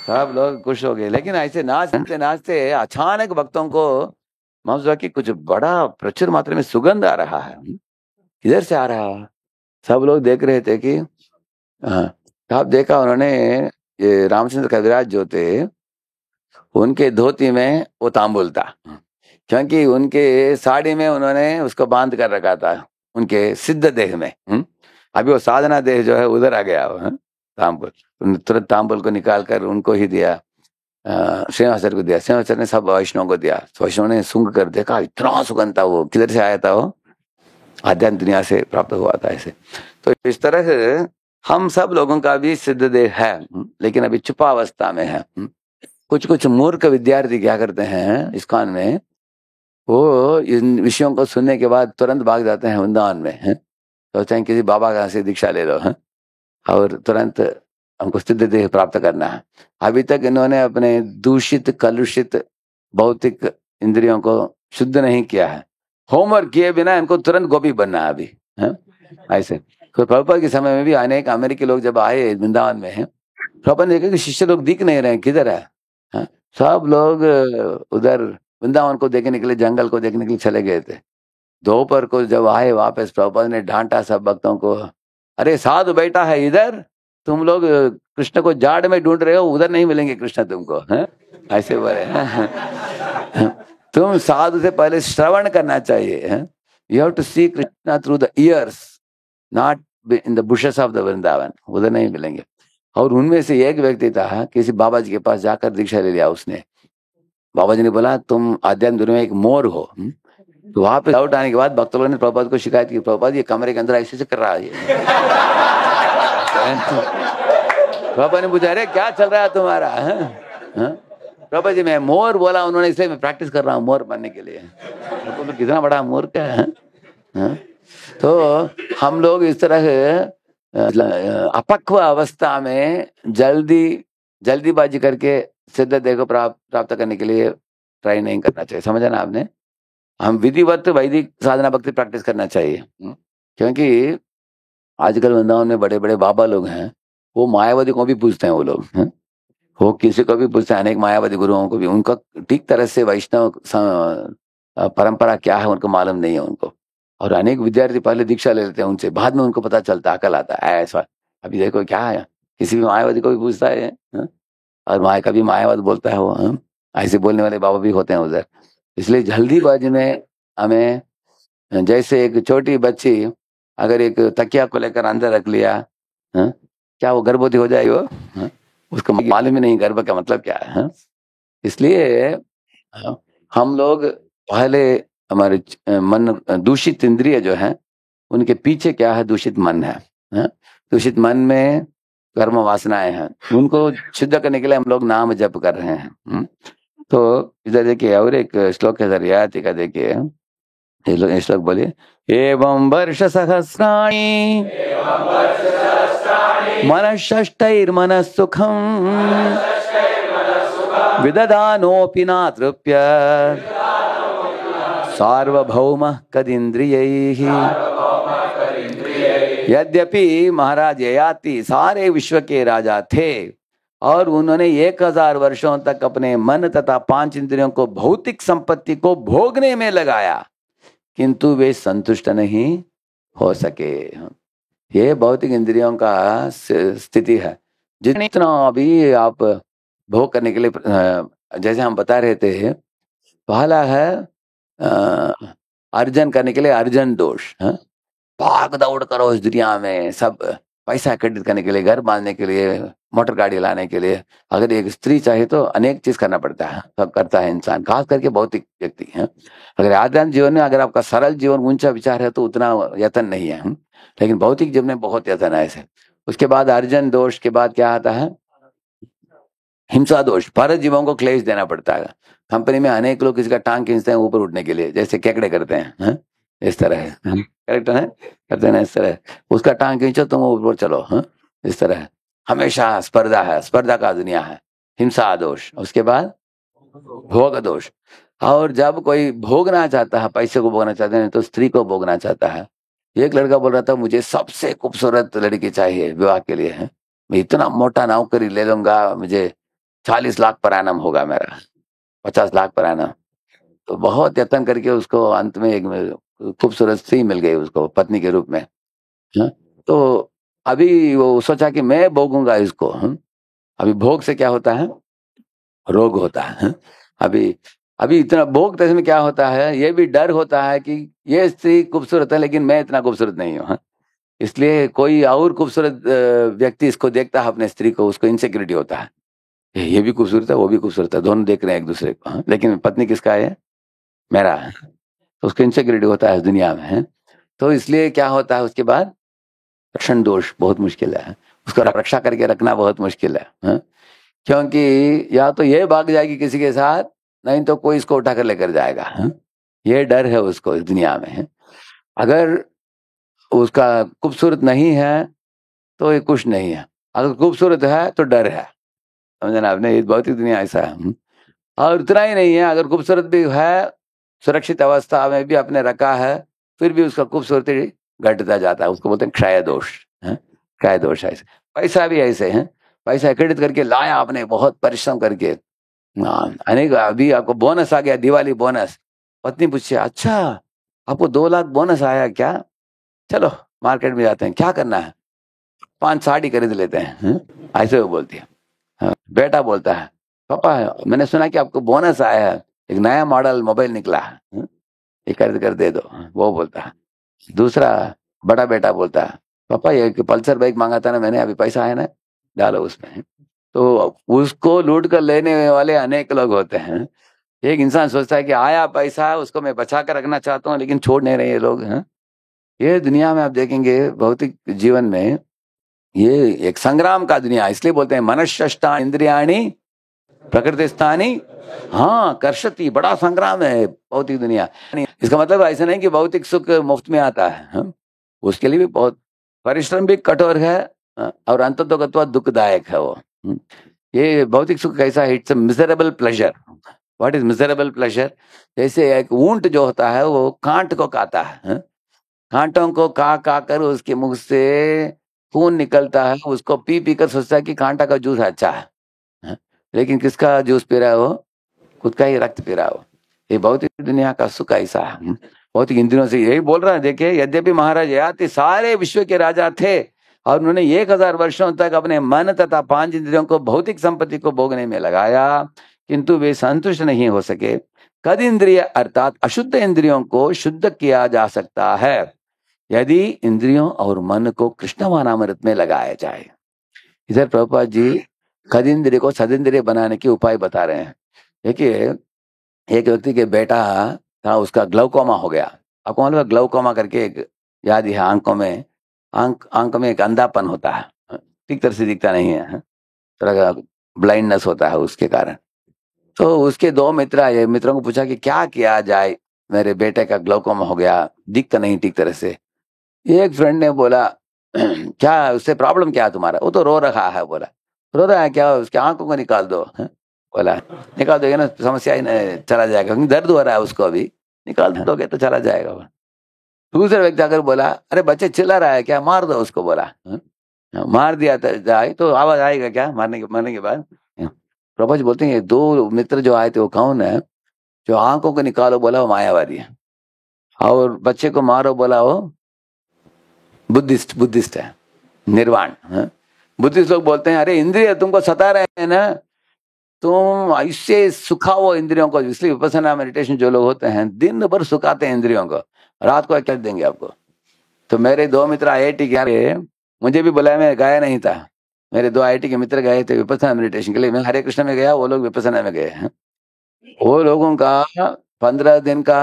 सब लोग खुश हो गए। लेकिन ऐसे नाचते नाचते अचानक भक्तों को महसूस हुआ कि कुछ बड़ा प्रचुर मात्रा में सुगंध आ रहा है, किधर से आ रहा है। सब लोग देख रहे थे कि आप देखा उन्होंने ये रामचंद्र कविराज जो थे उनके धोती में वो तांबुल था, क्योंकि उनके साड़ी में उन्होंने उसको बांध कर रखा था उनके सिद्ध देह में। अभी वो साधना देह जो है उधर आ गया वो तांबुल, तुरंत तांबुल को निकाल कर उनको ही दिया, श्रीनिवास को दिया, श्रीनिवास ने सब वैष्णव को दिया। वैष्णव ने सूंघ कर देखा इतना सुगंध था, वो किधर से आया था, वो आध्यात्मिक दुनिया से प्राप्त हुआ था ऐसे। तो इस तरह से हम सब लोगों का भी सिद्ध देह है, लेकिन अभी छुपा अवस्था में है। कुछ कुछ मूर्ख विद्यार्थी क्या करते हैं इस्कॉन में, वो इन विषयों को सुनने के बाद तुरंत भाग जाते हैं वृंदावन में, सोचते हैं किसी बाबा का से दीक्षा ले लो और तुरंत हमको सिद्ध देह प्राप्त करना है। अभी तक इन्होंने अपने दूषित कलुषित भौतिक इंद्रियों को शुद्ध नहीं किया है, होमवर्क किए बिना इनको तुरंत गोपी बनना है अभी है? ऐसे तो प्रभुपाद के समय में भी अनेक अमेरिकी लोग जब आए वृंदावन में है, प्रभुपाद ने देखा कि शिष्य लोग दिख नहीं रहे, किधर है? सब लोग उधर वृंदावन को देखने के लिए, जंगल को देखने के लिए चले गए थे। दोपहर को जब आए वापस, प्रभुपाद ने डांटा सब भक्तों को, अरे साधु बैठा है इधर, तुम लोग कृष्ण को जाड़ में ढूंढ रहे हो, उधर नहीं मिलेंगे कृष्ण तुमको है? ऐसे बोले तुम साधु से पहले श्रवण करना चाहिए, you have to see Krishna through the ears, not in the bushes of the Vrindavan, उधर नहीं मिलेंगे। और उनमें से एक व्यक्ति था, किसी बाबा जी के पास जाकर दीक्षा ले लिया उसने। बाबा जी ने बोला तुम आध्यात्म दुनिया में एक मोर हो। तो वहां पे लौट आने के बाद भक्त लोगों ने प्रभुपाद को शिकायत की, प्रभुपाद ये कमरे के अंदर ऐसे से कर रहा है। प्रभुपाद ने पूछा अरे क्या चल रहा है तुम्हारा? प्रभुपाद जी मैं मोर बोला उन्होंने, इसलिए मैं प्रैक्टिस कर रहा हूँ मोर बनने के लिए। तो कितना बड़ा मोर क्या है? तो हम लोग इस तरह अपक्व अवस्था में जल्दीबाजी करके सिद्ध देह को प्राप्त करने के लिए ट्राई नहीं करना चाहिए, समझा ना आपने? हम विधिवत वैदिक साधना भक्ति प्रैक्टिस करना चाहिए, क्योंकि आजकल वृंदावन में बड़े बड़े बाबा लोग हैं, वो मायावादी को भी पूछते हैं वो लोग, वो किसी को भी पूछते हैं, अनेक मायावादी गुरुओं को भी, उनका ठीक तरह से वैष्णव परंपरा क्या है उनको मालूम नहीं है उनको। और अनेक विद्यार्थी पहले दीक्षा ले लेते हैं उनसे, बाद में उनको पता चलता, अकल आता है ऐसा। अभी देखो क्या है, किसी भी मायावादी को भी पूछता है और कभी मायावाद बोलता है वो, ऐसे बोलने वाले बाबा भी होते हैं उधर। इसलिए जल्दीबाजी में हमें, जैसे एक छोटी बच्ची अगर एक तकिया को लेकर अंदर रख लिया, क्या वो गर्भवती हो जाएगी? वो उसको मालूम ही नहीं गर्भ का मतलब क्या है। इसलिए हम लोग पहले हमारे मन, दूषित इंद्रिय जो है उनके पीछे क्या है? दूषित मन है। दूषित मन में कर्म वासनाएं हैं, उनको शुद्ध करने के लिए हम लोग नाम जप कर रहे हैं। तो इधर देखिए और एक श्लोक है, रियायती का देखिए, श्लोक बोलिए, एवं वर्ष सहस्राणि मनःषष्टैर्मनः सुखम् विदधानोऽपि न तृप्य सार्वभौमः कदिन्द्रियैः। यद्यपि महाराज ययाति सारे विश्व के राजा थे और उन्होंने 1000 वर्षों तक अपने मन तथा 5 इंद्रियों को भौतिक संपत्ति को भोगने में लगाया, किंतु वे संतुष्ट नहीं हो सके। ये भौतिक इंद्रियों का स्थिति है। जितना अभी आप भोग करने के लिए, जैसे हम बता रहे थे, पहला है अर्जन करने के लिए अर्जन दोष, भाग दौड़ करो इस दुनिया में, सब पैसा इकट्ठित करने के लिए, घर बांधने के लिए, मोटर गाड़ी लाने के लिए। अगर एक स्त्री चाहिए तो अनेक चीज करना पड़ता है, सब करता है इंसान, खास करके भौतिक व्यक्ति है। अगर आध्यात्मिक जीवन में अगर आपका सरल जीवन ऊंचा विचार है तो उतना यतन नहीं है, लेकिन भौतिक जीवन में बहुत यतन है ऐसे। उसके बाद अर्जन दोष के बाद क्या आता है? हिंसा दोष, पर जीवों को क्लेश देना पड़ता है। कंपनी में अनेक लोग किसी का टांग खींचते हैं ऊपर उठने के लिए, जैसे केकड़े करते हैं, इस तरह है, करेक्ट है, करते हैं इस तरह, उसका टांग खींचो तुम ऊपर चलो, इस तरह हमेशा स्पर्धा है, स्पर्धा का दुनिया है, हिंसा दोष। उसके बाद भोग दोष, और जब कोई भोगना चाहता है, पैसे को भोगना चाहते हैं तो स्त्री को भोगना चाहता है। एक लड़का बोल रहा था मुझे सबसे खूबसूरत लड़की चाहिए विवाह के लिए, है मैं इतना मोटा नौकरी ले लूंगा, मुझे 40 लाख पर एनम होगा मेरा, 50 लाख पर एनम। तो बहुत यत्न करके उसको अंत में एक खूबसूरत स्त्री मिल गई उसको पत्नी के रूप में। तो अभी वो सोचा कि मैं भोगूंगा इसको। अभी भोग से क्या होता है? रोग होता है। अभी इतना भोग तैसे में क्या होता है? ये भी डर होता है कि ये स्त्री खूबसूरत है लेकिन मैं इतना खूबसूरत नहीं हूँ, इसलिए कोई और खूबसूरत व्यक्ति इसको देखता है अपने स्त्री को, उसको इनसिक्योरिटी होता है, ये भी खूबसूरत है वो भी खूबसूरत है, दोनों देख रहे हैं एक दूसरे को, लेकिन पत्नी किसका है? मेरा है। तो उसको इनसिक्योरिटी होता है इस दुनिया में, तो इसलिए क्या होता है उसके बाद? रक्षण दोष बहुत मुश्किल है, उसको रक्षा करके रखना बहुत मुश्किल है, क्योंकि या तो ये भाग जाएगी किसी के साथ, नहीं तो कोई इसको उठाकर लेकर जाएगा, ये डर है उसको इस दुनिया में। अगर उसका खूबसूरत नहीं है तो ये कुछ नहीं है, अगर खूबसूरत है तो डर है, समझना आपने? ये भौतिक दुनिया ऐसा है। और उतना ही नहीं है, अगर खूबसूरत भी है, सुरक्षित अवस्था में भी अपने रखा है, फिर भी उसका खूबसूरती घटता जाता है, उसको बोलते हैं क्षय दोष। क्षय दोष ऐसे। पैसा भी ऐसे है, पैसा एकत्रित करके लाया आपने बहुत परिश्रम करके, अनेक, अभी आपको बोनस आ गया, दिवाली बोनस, पत्नी पूछे अच्छा आपको 2 लाख बोनस आया क्या, चलो मार्केट में जाते हैं, क्या करना है, 5 साड़ी खरीद लेते हैं, ऐसे वो बोलती है। बेटा बोलता है पापा मैंने सुना कि आपको बोनस आया है, एक नया मॉडल मोबाइल निकला है, ये खरीद कर दे दो, वो बोलता है। दूसरा बड़ा बेटा बोलता है पापा ये पल्सर बाइक मांगा था ना मैंने, अभी पैसा आया ना, डालो उसमें। तो उसको लूट कर लेने वाले अनेक लोग होते हैं। एक इंसान सोचता है कि आया पैसा उसको मैं बचा कर रखना चाहता हूँ, लेकिन छोड़ नहीं रहे ये लोग हैं। ये दुनिया में आप देखेंगे भौतिक जीवन में, ये एक संग्राम का दुनिया, इसलिए बोलते हैं मनश्चष्टा इंद्रियाणी प्रकृति स्थानी, हाँ कर्षति, बड़ा संग्राम है भौतिक दुनिया। इसका मतलब ऐसा नहीं कि भौतिक सुख मुफ्त में आता है, उसके लिए भी बहुत परिश्रम भी कठोर है, और अंततोगत्वा दुखदायक है वो। ये भौतिक सुख कैसा है, it's miserable pleasure. What is miserable pleasure? जैसे एक ऊंट जो होता है वो कांट को खाता है, कांटों को का कर उसके मुख से खून निकलता है, उसको पी पी कर सोचता है कि कांटा का जूस अच्छा है, लेकिन किसका जूस पी रहा है वो? खुद का ही रक्त पी रहा हो। ये भौतिक दुनिया का सुख ऐसा है, भौतिक इंद्रियों से यही बोल रहा है। देखिए यद्यपि महाराज ययाति सारे विश्व के राजा थे और उन्होंने 1000 वर्षों तक अपने मन तथा 5 इंद्रियों को भौतिक संपत्ति को भोगने में लगाया, किंतु वे संतुष्ट नहीं हो सके। कद इंद्रिय अर्थात अशुद्ध इंद्रियों को शुद्ध किया जा सकता है यदि इंद्रियों और मन को कृष्णवानामृत में लगाया जाए। इधर प्रभुपाद जी कद इंद्रिय को सदिंद्रिय बनाने के उपाय बता रहे हैं। देखिए एक व्यक्ति के बेटा था, उसका ग्लाउकोमा हो गया। आपको मालूम है ग्लाउकोमा करके एक व्याधि है, आंखों में आंख में एक अंधापन होता है, ठीक तरह से दिखता नहीं है, तरह का ब्लाइंडनेस होता है उसके कारण। तो उसके 2 मित्र आए, मित्रों को पूछा कि क्या किया जाए, मेरे बेटे का ग्लाउकोमा हो गया, दिखता नहीं ठीक तरह से। एक फ्रेंड ने बोला क्या उससे प्रॉब्लम क्या है तुम्हारा? वो तो रो रहा है। बोला रो रहा है क्या, उसके आंखों को निकाल दो। बोला निकाल दोगे ना समस्या ही चला जाएगा, क्योंकि दर्द हो रहा है उसको, अभी निकाल दोगे तो चला जाएगा। दूसरे व्यक्ति आकर बोला अरे बच्चे चिल्ला रहा है क्या, मार दो उसको। बोला मार दिया जाए तो आवाज आएगा क्या मरने के बाद? प्रभु जी बोलते हैं ये 2 मित्र जो आए थे वो कौन है? जो आंखों को निकालो बोला वो मायावादी है, और बच्चे को मारो बोला वो बुद्धिस्ट है, निर्वाण। बुद्धिस्ट लोग बोलते हैं अरे इंद्रिय तुमको सता रहे हैं ना, तुम ऐसे सुखाओ इंद्रियों को। इसलिए विपस्सना मेडिटेशन जो लोग होते हैं दिन भर सुखाते हैं इंद्रियों को, रात को क्या देंगे आपको। तो मेरे 2 मित्र IIT के, मुझे भी बुलाया, मैं गया नहीं था, मेरे 2 IIT के मित्र गए थे विपस्सना मेडिटेशन के लिए। मैं हरे कृष्ण में गया, वो लोग विपस्सना में गए हैं। वो लोगों का 15 दिन का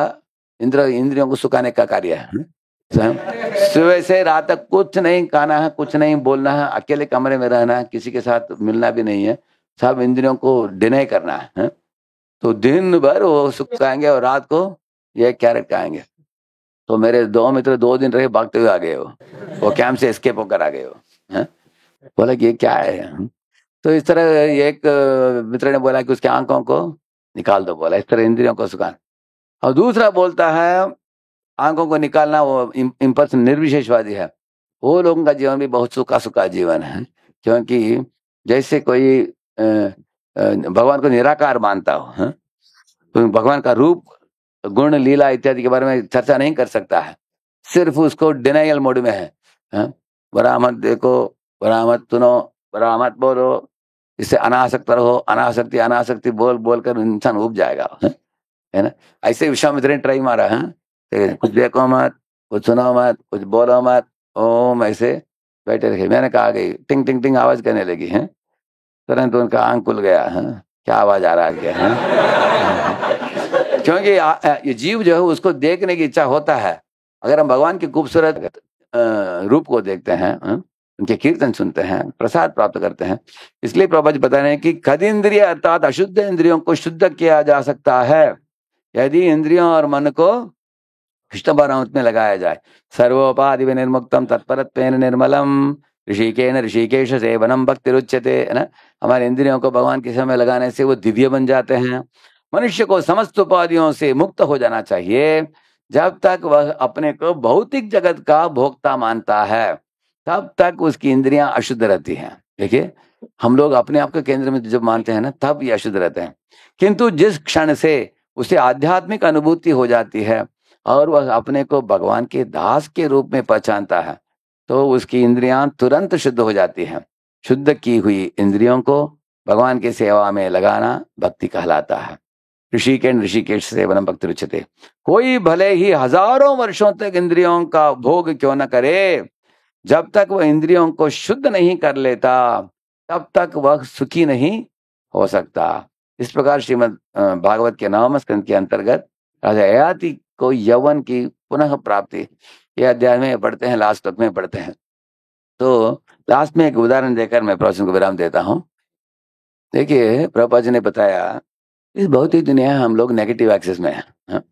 इंद्रियों को सुखाने का कार्य है। सुबह से रात तक कुछ नहीं खाना है, कुछ नहीं बोलना है, अकेले कमरे में रहना है, किसी के साथ मिलना भी नहीं है, सब इंद्रियों को डिनाई करना है। तो दिन भर वो सुख खाएंगे और रात को ये कैरेट खाएंगे। तो मेरे 2 मित्र 2 दिन रहे, भागते हुए आ गए, वो कैंप से एस्केप होकर आ गए वो। बोला कि ये क्या है? तो इस तरह एक मित्र ने बोला कि उसके आंखों को निकाल दो। बोला इस तरह इंद्रियों को सुखाना। और दूसरा बोलता है आंखों को निकालना, वो इम्पल्स निर्विशेषवादी है। वो लोगों का जीवन भी बहुत सुखा सुखा जीवन है, क्योंकि जैसे कोई भगवान को निराकार मानता हो, तो भगवान का रूप गुण लीला इत्यादि के बारे में चर्चा नहीं कर सकता है, सिर्फ उसको डिनाइल मोड में है। बड़ा मत देखो, बड़ा मत सुनो, बड़ा मत बोलो, इससे अनासक्त रहो, अनासक्ति बोल बोल कर इंसान उब जाएगा, है ना। ऐसे विश्वामित्र ने ट्राई मारा है, कुछ देखो मत, कुछ सुनो मत, कुछ बोलो मत, ओम ऐसे बैठे रहे। मैंने कहा गई टिंग टिंग टिंग आवाज करने लगी है, तुरंत उनका आंख खुल गया है, क्या आवाज आ रहा है क्या है? क्योंकि ये जीव जो है उसको देखने की इच्छा होता है। अगर हम भगवान के खूबसूरत रूप को देखते हैं, उनके कीर्तन सुनते हैं, प्रसाद प्राप्त करते हैं, इसलिए प्रभु जी बता रहे हैं कि कद इंद्रिय अर्थात अशुद्ध इंद्रियों को शुद्ध किया जा सकता है यदि इंद्रियों और मन को कृष्ण भावनामृत में लगाया जाए। सर्वोपाधि निर्मुक्तम तत्परत्वेन निर्मलम ऋषिकेन ऋषिकेश सेवनम भक्ति रुच्यते, है ना। हमारे इंद्रियों को भगवान के समय लगाने से वो दिव्य बन जाते हैं। मनुष्य को समस्त उपाधियों से मुक्त हो जाना चाहिए। जब तक वह अपने को भौतिक जगत का भोक्ता मानता है तब तक उसकी इंद्रियां अशुद्ध रहती हैं। देखिए, हम लोग अपने आप को केंद्र में जब मानते हैं ना, तब ये अशुद्ध रहते हैं। किंतु जिस क्षण से उसे आध्यात्मिक अनुभूति हो जाती है और वह अपने को भगवान के दास के रूप में पहचानता है तो उसकी इंद्रियां तुरंत शुद्ध हो जाती हैं। शुद्ध की हुई इंद्रियों को भगवान की सेवा में लगाना भक्ति कहलाता है। ऋषिकेन ऋषिकेश सेवनम भक्ति रुच्यते। कोई भले ही हजारों वर्षों तक इंद्रियों का भोग क्यों न करे, जब तक वह इंद्रियों को शुद्ध नहीं कर लेता तब तक वह सुखी नहीं हो सकता। इस प्रकार श्रीमद् भागवत के 9वें स्कंद के अंतर्गत राजा ययाति को यौवन की पुनः प्राप्ति, ये अध्याय में पढ़ते हैं, लास्ट तक में पढ़ते हैं। तो लास्ट में एक उदाहरण देकर मैं प्रवचन को विराम देता हूँ। देखिए, प्रभुपाद जी ने बताया इस भौतिक दुनिया हम लोग नेगेटिव एक्सिस में है, हाँ?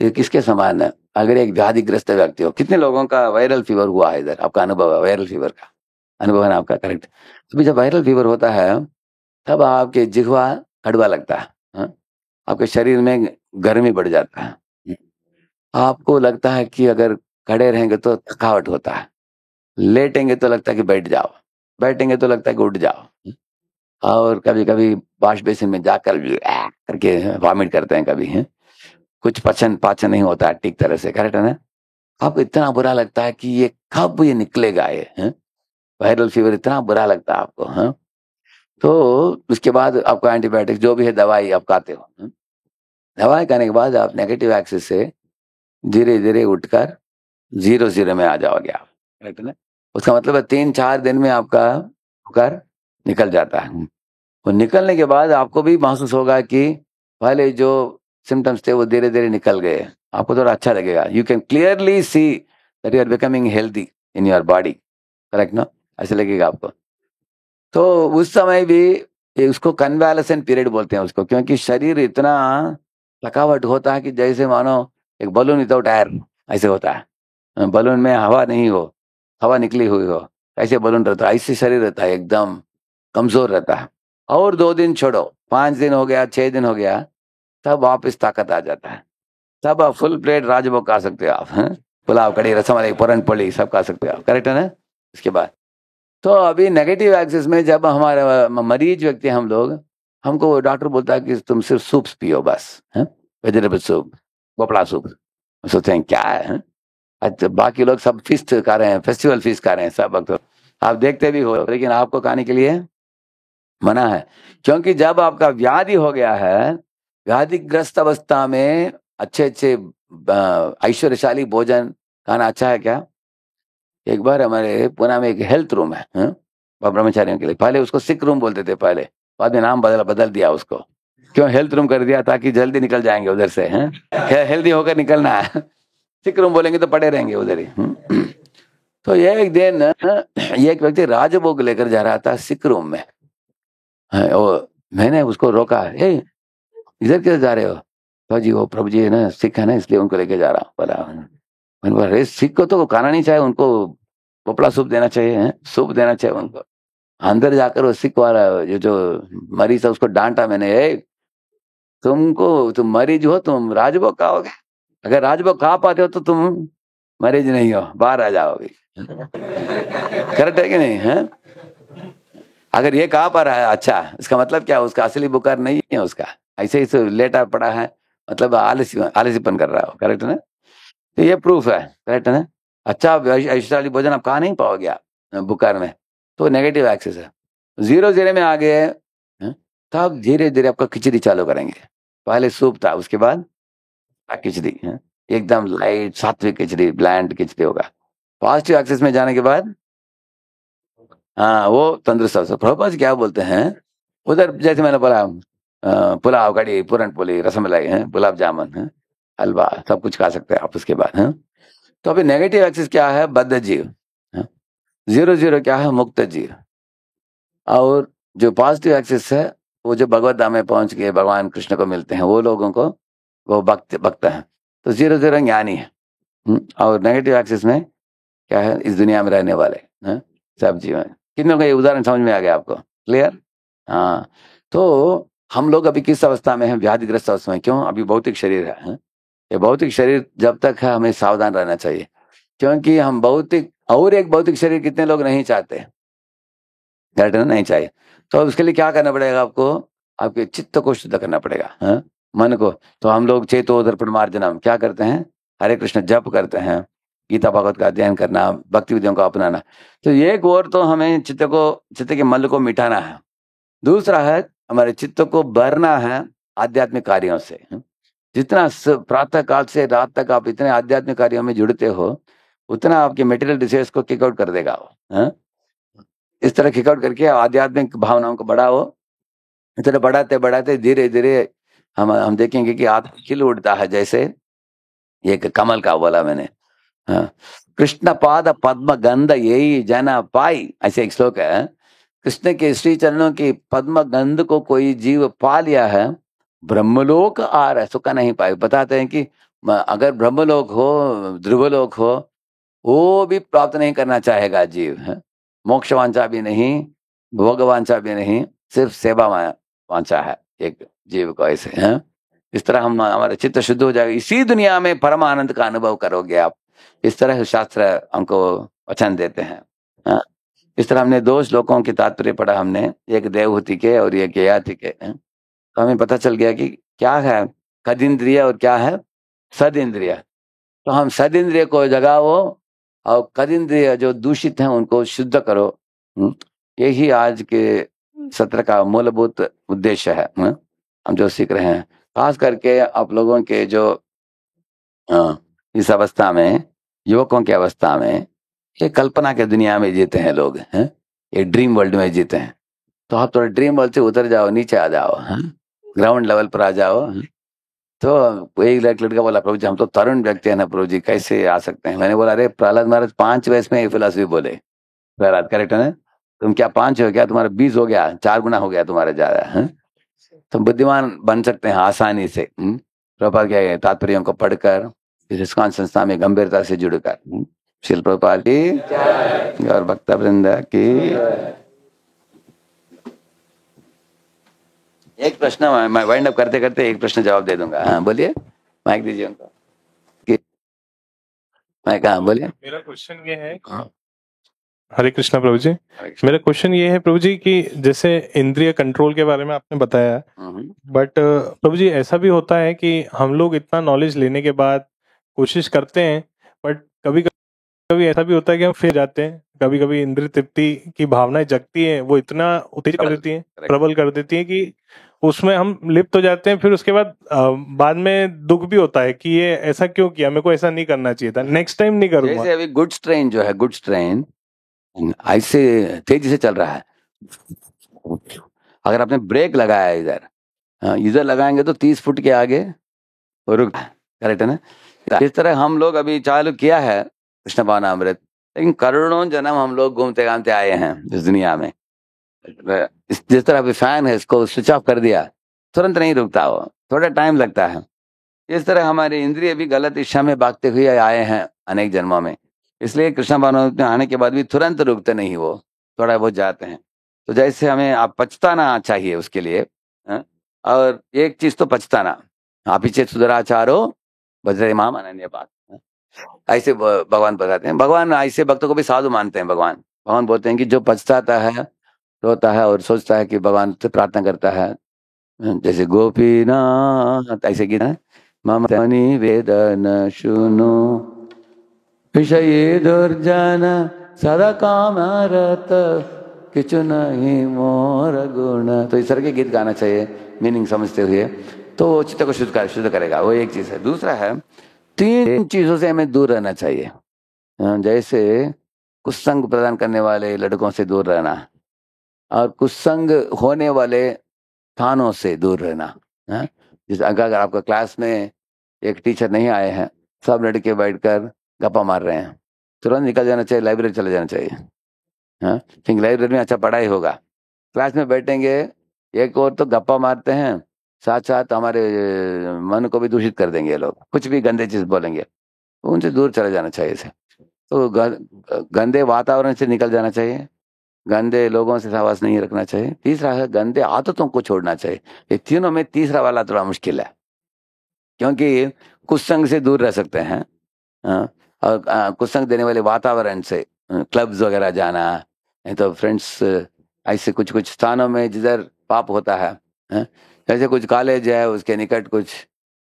ये किसके समान है? अगर एक व्याधिग्रस्त व्यक्ति हो, कितने लोगों का वायरल फीवर हुआ है इधर, आपका अनुभव है वायरल फीवर का? अनुभव है ना आपका? करेक्ट। तो जब वायरल फीवर होता है तब आपके जिह्वा कड़वा लगता है, हाँ? आपके शरीर में गर्मी बढ़ जाता है, आपको लगता है कि अगर खड़े रहेंगे तो थकावट होता है, लेटेंगे तो लगता है कि बैठ जाओ, बैठेंगे तो लगता है कि उठ जाओ, और कभी कभी वॉश बेसिन में जाकर करके वॉमिट करते हैं कभी, हैं? कुछ पचन पाचन नहीं होता है ठीक तरह से, करेक्ट है ना। आपको इतना बुरा लगता है कि ये कब ये निकलेगा, ये हैं? वायरल फीवर इतना बुरा लगता है आपको, हाँ? तो उसके बाद आपको एंटीबायोटिक जो भी है दवाई आप खाते हो, हाँ? दवाई खाने के बाद आप नेगेटिव एक्सिस से धीरे धीरे उठकर 0 में आ जाओगे आप, करेक्ट है ना। उसका मतलब है 3-4 दिन में आपका बुखार निकल जाता है। वो निकलने के बाद आपको भी महसूस होगा कि पहले जो सिम्टम्स थे वो धीरे धीरे निकल गए, आपको थोड़ा अच्छा लगेगा। You can clearly see that you are becoming healthy in your body, correct ना, ऐसे लगेगा आपको। तो उस समय भी ये उसको कन्वालेसेंट पीरियड बोलते हैं उसको, क्योंकि शरीर इतना थकावट होता है कि जैसे मानो एक बलून विदाउट एयर ऐसे होता है, बलून में हवा नहीं हो, हवा निकली हुई हो, ऐसे बलून रहता है, ऐसे शरीर रहता है, एकदम कमजोर रहता है। और 2 दिन छोड़ो, 5 दिन हो गया, 6 दिन हो गया, तब वापस ताकत आ जाता है, तब आप फुल प्लेट राजभोग खा सकते हो आप, हैं? पुलाव, कड़ी, रसमलाई, पूरन पोली सब खा सकते हो आप, करेक्ट है ना। इसके बाद तो अभी नेगेटिव एक्सिस में जब हमारे मरीज व्यक्ति हम लोग, हमको डॉक्टर बोलता है कि तुम सिर्फ सूप्स पियो बस, वेजिटेबल सूप, बोपड़ा सूप। सोचते हैं क्या है, अच्छा बाकी लोग सब फीस्ट खा रहे हैं, फेस्टिवल फीस्ट खा रहे हैं सब वक्त, आप देखते भी हो, लेकिन आपको खाने के लिए मना है। क्योंकि जब आपका व्याधि हो गया है, व्याधिग्रस्त अवस्था में अच्छे अच्छे ऐश्वर्यशाली भोजन खाना अच्छा है क्या? एक बार हमारे पुणे में एक हेल्थ रूम है, ब्रह्मचारियों के लिए, पहले उसको सिक रूम बोलते थे पहले, बाद में नाम बदल दिया उसको। क्यों हेल्थ रूम कर दिया? ताकि जल्दी निकल जाएंगे उधर से, हैं? हेल्दी होकर निकलना है, सिक रूम बोलेंगे तो पड़े रहेंगे उधर ही। तो ये एक दिन ये एक व्यक्ति राजभोग लेकर जा रहा था सिक रूम में, मैंने उसको रोका, इधर किधर जा रहे हो? तो जी वो प्रभु जी है ना, सिख है ना, इसलिए उनको लेके जा रहा हूँ। बोला, मैंने बोला अरे सिख को तो खाना नहीं चाहिए, उनको पोपड़ा सूप देना चाहिए, है सूप देना चाहिए उनको। अंदर जाकर वो सिख वाला जो मरीज है उसको डांटा मैंने, तुम मरीज हो, तुम राजभोग खाओगे? अगर राजभोग खा पाते हो तो तुम मरीज नहीं हो, बाहर आ जाओगे। करेक्ट है कि नहीं, है? अगर ये कहा पा रहा है, अच्छा इसका मतलब क्या, उसका असली बुखार नहीं है, उसका ऐसे ही लेटा पड़ा है, मतलब आलसीपन कर रहा हो, करेक्ट है ना। तो ये प्रूफ है, करेक्ट है ना। अच्छा ऐश्वर्यशाली भोजन आप खा नहीं पाओगे आप बुखार में, तो नेगेटिव एक्सेस है। 0 में आ गए, तब धीरे धीरे आपका खिचड़ी चालू करेंगे। पहले सूप था, उसके बाद खिचड़ी, एकदम लाइट सात्विक खिचड़ी, ब्लैंड खिचड़ी होगा। पॉजिटिव एक्सेस में जाने के बाद हाँ वो तंदुरुस्त अवसर। प्रभुपाद जी क्या बोलते हैं उधर, जैसे मैंने बोला पुलाव, कड़ी, पूरन पोली, रसमलाई है, गुलाब जामुन है, हलवा, सब कुछ खा सकते हैं आप उसके बाद, है। तो अभी नेगेटिव एक्सिस क्या है? बद्ध जीव, 0 क्या है? मुक्त जीव। और जो पॉजिटिव एक्सिस है वो जो भगवत धाम में पहुंच के भगवान कृष्ण को मिलते हैं, वो लोगों को वो भक्त है। तो 0 ज्ञानी है। और नेगेटिव एक्सिस में क्या है? इस दुनिया में रहने वाले, सब जीवन। कितनों का ये उदाहरण समझ में आ गया आपको? क्लियर? हाँ। तो हम लोग अभी किस अवस्था में हैं? व्याधिग्रस्त अवस्था में। क्यों? अभी भौतिक शरीर है, हैं? ये भौतिक शरीर जब तक है हमें सावधान रहना चाहिए, क्योंकि हम भौतिक और एक भौतिक शरीर कितने लोग नहीं चाहते? करेक्ट है ना? नहीं चाहिए। तो उसके लिए क्या करना पड़ेगा आपको? आपके चित्त को शुद्ध करना पड़ेगा, हाँ? मन को। तो हम लोग चेतो दर्पण मार्जनम क्या करते हैं? हरे कृष्ण जप करते हैं, गीता भागवत का अध्ययन करना, भक्ति विधियों को अपनाना। तो एक और तो हमें चित्त के मल को मिटाना है, दूसरा है हमारे चित्त को भरना है आध्यात्मिक कार्यों से, हाँ? जितना प्रातः काल से रात तक आप इतने आध्यात्मिक कार्यों में जुड़ते हो, उतना आपके मेटेरियल डिजायर्स को किक आउट कर देगा वो, हाँ? इस तरह किक आउट करके आध्यात्मिक भावनाओं को बढ़ाओ। इस तरह बढ़ाते बढ़ाते धीरे धीरे हम देखेंगे कि आत्मा खिल उठता है, जैसे एक कमल का बोला मैंने, हाँ। कृष्ण पाद पद्म गंध यही जना पाई, ऐसे एक श्लोक है। कृष्ण के श्री चरणों की पद्म गंध को कोई जीव पा लिया है, ब्रह्मलोक आ रहा है, सुख नहीं पाए। बताते हैं कि अगर ब्रह्मलोक हो, ध्रुवलोक हो, वो भी प्राप्त नहीं करना चाहेगा जीव, है? मोक्ष वांछा भी नहीं, भोग वांछा भी नहीं, सिर्फ सेवा वांछा है एक जीव को, ऐसे है। इस तरह हम हमारा चित्त शुद्ध हो जाएगा, इसी दुनिया में परम आनंद का अनुभव करोगे आप। इस तरह शास्त्र हमको वचन देते हैं, हाँ? इस तरह हमने दो श्लोकों की तात्पर्य पढ़ा हमने, एक देवहूति के और एक ययाति के, हैं? तो हमें पता चल गया कि क्या है कद इंद्रिय और क्या है सद इंद्रिय। तो हम सद इंद्रिय को जगाओ और कद इंद्रिय जो दूषित हैं उनको शुद्ध करो, यही आज के सत्र का मूलभूत उद्देश्य है, हम जो सीख रहे हैं। खास करके आप लोगों के जो इस अवस्था में, युवकों की अवस्था में, ये कल्पना के दुनिया में जीते हैं लोग, हैं? ये ड्रीम वर्ल्ड में जीते हैं। तो आप थोड़ा ड्रीम वर्ल्ड से उतर जाओ, नीचे आ जाओ, ग्राउंड लेवल पर आ जाओ, हाँ? तो एक लड़का बोला, प्रभु जी हम तो तरुण व्यक्ति है ना प्रभु जी, कैसे आ सकते हैं? मैंने बोला अरे प्रहलाद महाराज 5 वयस में ये फिलोसफी बोले। प्रहलाद करेक्ट है ना? तुम क्या 5 हो क्या? तुम्हारा 20 हो गया, 4 गुना हो गया तुम्हारा ज्यादा, है? तुम बुद्धिमान बन सकते हैं आसानी से, प्रभुपाद के तात्पर्यों को पढ़कर, इस इस्कॉन संस्था में गंभीरता से जुड़कर। श्रील प्रभुपाद की और भक्त वृंद की। एक प्रश्न मैं वाइंड अप करते करते एक प्रश्न जवाब दे दूंगा, हाँ बोलिए, माइक दीजिए उनको। मैं कहा बोलिए। मेरा क्वेश्चन ये है, हरे कृष्णा प्रभु जी, मेरा क्वेश्चन ये है प्रभु जी कि जैसे इंद्रिय कंट्रोल के बारे में आपने बताया, बट प्रभु जी ऐसा भी होता है कि हम लोग इतना नॉलेज लेने के बाद कोशिश करते हैं, बट कभी कभी ऐसा भी होता है कि हम फिर जाते हैं, कभी कभी इंद्रिय तृप्ति की भावनाएं जगती हैं, वो इतना उत्तेजित कर देती हैं, प्रबल कर देती हैं कि उसमें हम लिप्त हो जाते हैं। फिर उसके बाद में दुख भी होता है कि ये ऐसा क्यों किया, मेरे को ऐसा नहीं करना चाहिए था, नेक्स्ट टाइम नहीं करूंगा। जैसे अभी गुड्स ट्रेन जो है, गुड्स ट्रेन ऐसे तेजी से चल रहा है। अगर आपने ब्रेक लगाया इधर लगाएंगे तो 30 फुट के आगे रुक, करेक्ट है ना? इस तरह हम लोग अभी चालू किया है कृष्ण भावनामृत, लेकिन करोड़ों जन्म हम लोग घूमते घामते आए हैं इस दुनिया में। जिस तरह अभी फैन है, इसको स्विच ऑफ कर दिया, तुरंत नहीं रुकता, वो थोड़ा टाइम लगता है। इस तरह हमारे इंद्रिय भी गलत दिशा में भागते हुए आए हैं अनेक जन्मों में, इसलिए कृष्ण भावनामृत में आने के बाद भी तुरंत रुकते नहीं, वो थोड़ा बहुत जाते हैं। तो जैसे हमें आप पछताना चाहिए उसके लिए, हाँ? और एक चीज तो पछताना, आप पीछे सुधराचारो वज्रे माम अनन्य बात, ऐसे भगवान बताते हैं। भगवान ऐसे भक्तों को भी साधु मानते हैं। भगवान बोलते हैं कि जो पछताता है, रोता है और सोचता है कि भगवान से प्रार्थना करता है, जैसे गोपीनाथ ऐसे गीत है, मम निवेदन शुनु विषये दुर्जन सदा कामरत किचु नहीं मोर गुण। तो इस तरह के गीत गाना चाहिए मीनिंग समझते हुए, तो चित्त को शुद्ध करेगा। वो एक चीज है। दूसरा है 3 चीजों से हमें दूर रहना चाहिए, जैसे कुसंग प्रदान करने वाले लड़कों से दूर रहना, और कुसंग होने वाले स्थानों से दूर रहना। जैसे अगर आपका क्लास में एक टीचर नहीं आए हैं, सब लड़के बैठकर गप्पा मार रहे हैं, तुरंत निकल जाना चाहिए, लाइब्रेरी चले जाना चाहिए, क्योंकि लाइब्रेरी में अच्छा पढ़ाई होगा। क्लास में बैठेंगे, एक और तो गप्पा मारते हैं, साथ साथ हमारे मन को भी दूषित कर देंगे लोग, कुछ भी गंदे चीज बोलेंगे, उनसे दूर चले जाना चाहिए। तो गंदे वातावरण से निकल जाना चाहिए, गंदे लोगों से सहवास नहीं रखना चाहिए। तीसरा है गंदे आदतों को छोड़ना चाहिए। ये तीनों में तीसरा वाला थोड़ा मुश्किल है, क्योंकि कुसंग से दूर रह सकते हैं, और कुसंग देने वाले वातावरण से, क्लब्स वगैरह जाना, नहीं तो फ्रेंड्स, ऐसे कुछ कुछ स्थानों में जिधर पाप होता है, जैसे कुछ कॉलेज है उसके निकट कुछ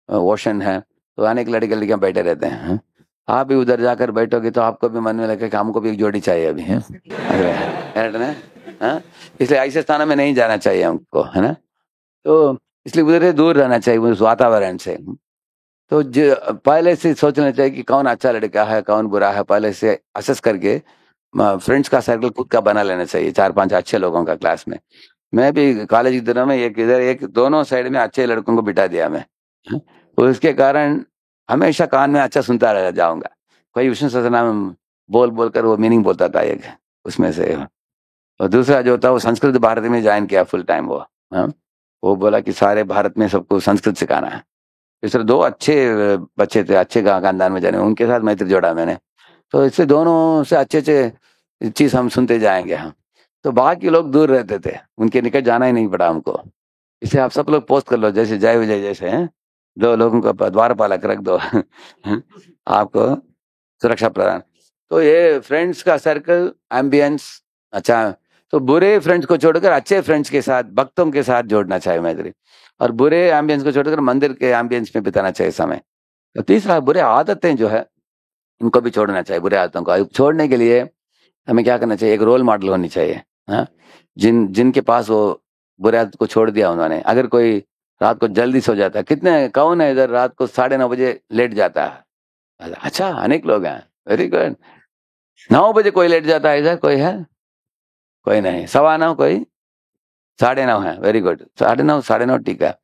ओशन है, तो अनेक लड़के लड़कियां बैठे रहते हैं, आप भी उधर जाकर बैठोगे तो आपको भी मन में लगेगा कि हमको भी एक जोड़ी चाहिए अभी, है ना? इसलिए ऐसे स्थानों में नहीं जाना चाहिए हमको, है ना? तो इसलिए उधर से दूर रहना चाहिए उस वातावरण से। तो पहले से सोचना चाहिए कि कौन अच्छा लड़का है कौन बुरा है, पहले से असेस करके फ्रेंड्स का सर्कल खुद का बना लेना चाहिए, 4-5 अच्छे लोगों का क्लास में। मैं भी कॉलेज के दिनों में एक इधर एक दोनों साइड में अच्छे लड़कों को बिठा दिया मैं, तो इसके कारण हमेशा कान में अच्छा सुनता रह जाऊंगा। कोई विष्णु सहस्त्रनाम बोल बोल कर वो मीनिंग बोलता था एक उसमें से, और दूसरा जो था वो संस्कृत भारती में ज्वाइन किया फुल टाइम वो, वो बोला कि सारे भारत में सबको संस्कृत सिखाना है। इस तरह 2 अच्छे बच्चे थे, अच्छे खानदान में जाने, उनके साथ मैत्री जोड़ा मैंने। तो इससे दोनों से अच्छे अच्छे चीज हम सुनते जाएंगे हम। तो बाकी लोग दूर रहते थे, उनके निकट जाना ही नहीं पड़ा हमको। इसे आप सब लोग पोस्ट कर लो, जैसे जय विजय जैसे हैं, 2 लोगों को द्वारपालक रख दो आपको सुरक्षा प्रदान। तो ये फ्रेंड्स का सर्कल एम्बियंस अच्छा, तो बुरे फ्रेंड्स को छोड़कर अच्छे फ्रेंड्स के साथ, भक्तों के साथ जोड़ना चाहिए मैत्री, और बुरे एम्बियंस को छोड़कर मंदिर के एम्बियंस में बिताना चाहिए समय। तो तीसरा बुरे आदतें जो है इनको भी छोड़ना चाहिए। बुरे आदतों को छोड़ने के लिए हमें क्या करना चाहिए, एक रोल मॉडल होनी चाहिए, हाँ, जिनके पास वो बुरे आदत को छोड़ दिया उन्होंने। अगर कोई रात को जल्दी सो जाता है, कितने कौन है इधर रात को 9:30 बजे लेट जाता है? अच्छा, अनेक लोग हैं, वेरी गुड। 9 बजे कोई लेट जाता है इधर, कोई है? कोई नहीं। 9:15 कोई? 9:30 है, वेरी गुड। 9:30, 9:30 ठीक है।